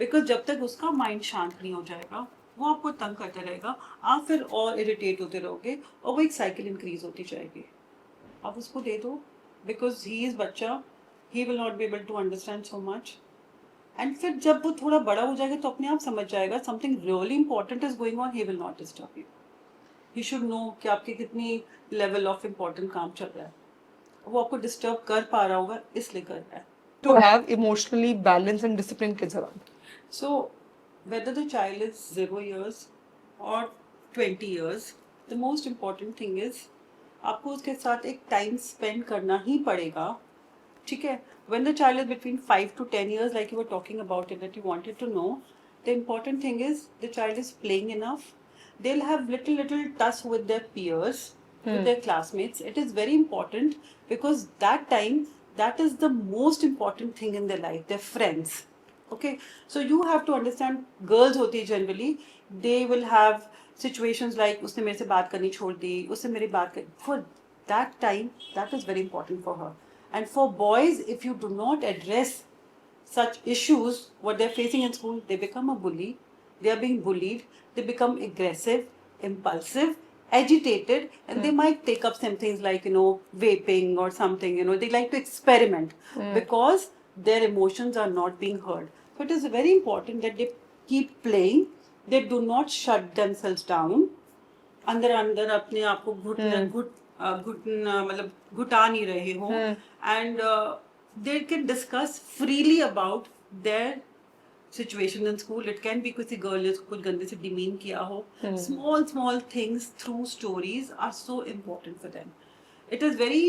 because जब तक उसका mind शांत नहीं हो जाएगा, वो आपको तंग करते रहेगा, आप फिर और इरिटेट होते रहोगे और वो एक साइकिल इंक्रीज होती जाएगी. आप उसको दे दो, बिकॉज ही इज बच्चा, he will not be able to understand so much. And फिर जब वो थोड़ा बड़ा हो जाएगा तो अपने आप समझ जाएगा something really important is going on, he will not disturb you. He should know कि आपके कितनी लेवल ऑफ इम्पोर्टेंट काम चल रहा है. वो आपको डिस्टर्ब कर पा रहा होगा इसलिए कर रहा है. To have emotionally balanced and disciplined kids around. So, whether the child is 0 years or 20 years, the most important thing is आपको उसके साथ एक टाइम स्पेंड करना ही पड़ेगा. ठीक है. When the child is between 5 to 10 years, like you were talking about it, that you wanted to know, the important thing is the child is playing enough. They'll have little tuss with their peers, with their classmates. It is very important because that time, that is the most important thing in their life, their friends. Okay, so you have to understand, girls hoti generally, they will have situations like उसने मेरे से बात करनी छोड़ दी, उससे मेरी बात कर, for that time, that is very important for her. And for boys, if you do not address such issues, what they're facing in school, they become a bully, they are being bullied, they become aggressive, impulsive, agitated, and they might take up some things like, vaping or something, they like to experiment because their emotions are not being heard. So it is very important that they keep playing, they do not shut themselves down. अंदर अंदर अपने आप को मतलब घुटा नहीं रहे हो, and they can discuss freely about their situation in school. It can be किसी girl ने कुछ गंदे से demean किया हो. Small things through stories are so important for them. It is very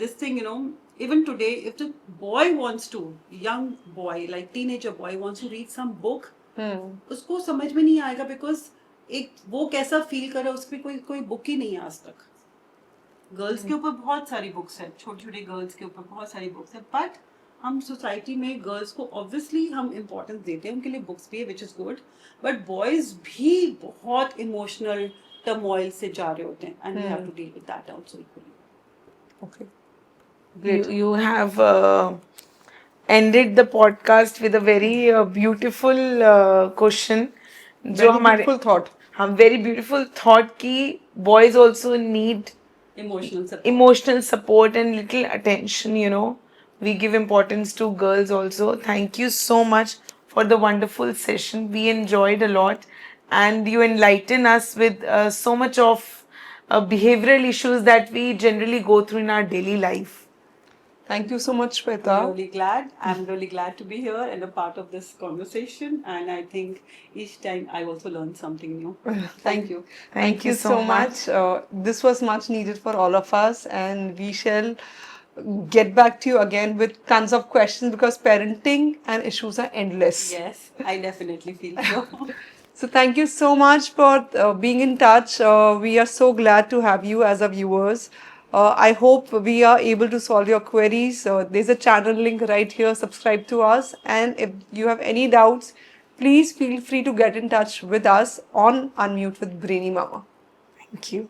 this thing, even today, if the boy wants to, young boy, like teenager boy wants to read some book, उसको समझ में नहीं आएगा because एक वो कैसा feel कर रहा है, उस पर कोई बुक ही नहीं है आज तक. गर्ल्स के ऊपर बहुत सारी बुक्स है, छोटी छोटी गर्ल्स के ऊपर बहुत सारी बुक्स है, बट हम सोसाइटी में गर्ल्स को ऑब्वियसली हम इम्पोर्टेंस देते हैं, उनके लिए बुक्स भी है which is good, but boys भी बहुत इमोशनल टर्मोइल से जा रहे होते हैं, and we have to deal with that also equally. Okay. You have ended the podcast with a very beautiful question. जो Very हमारे beautiful thought. हाँ, very beautiful thought कि boys also need emotional support and little attention, you know. We give importance to girls also. Thank you so much for the wonderful session. We enjoyed a lot, and you enlighten us with so much of behavioral issues that we generally go through in our daily life. Thank you so much, I'm Shweta. really glad. I'm really glad to be here and a part of this conversation. And I think each time I also learn something new. Thank you. Thank you so much. This was much needed for all of us, and we shall get back to you again with tons of questions because parenting and issues are endless. Yes, I definitely feel so. So thank you so much for being in touch. We are so glad to have you as our viewers. I hope we are able to solve your queries. There's a channel link right here. Subscribe to us. And if you have any doubts, please feel free to get in touch with us on Unmute with Brainy Mama. Thank you.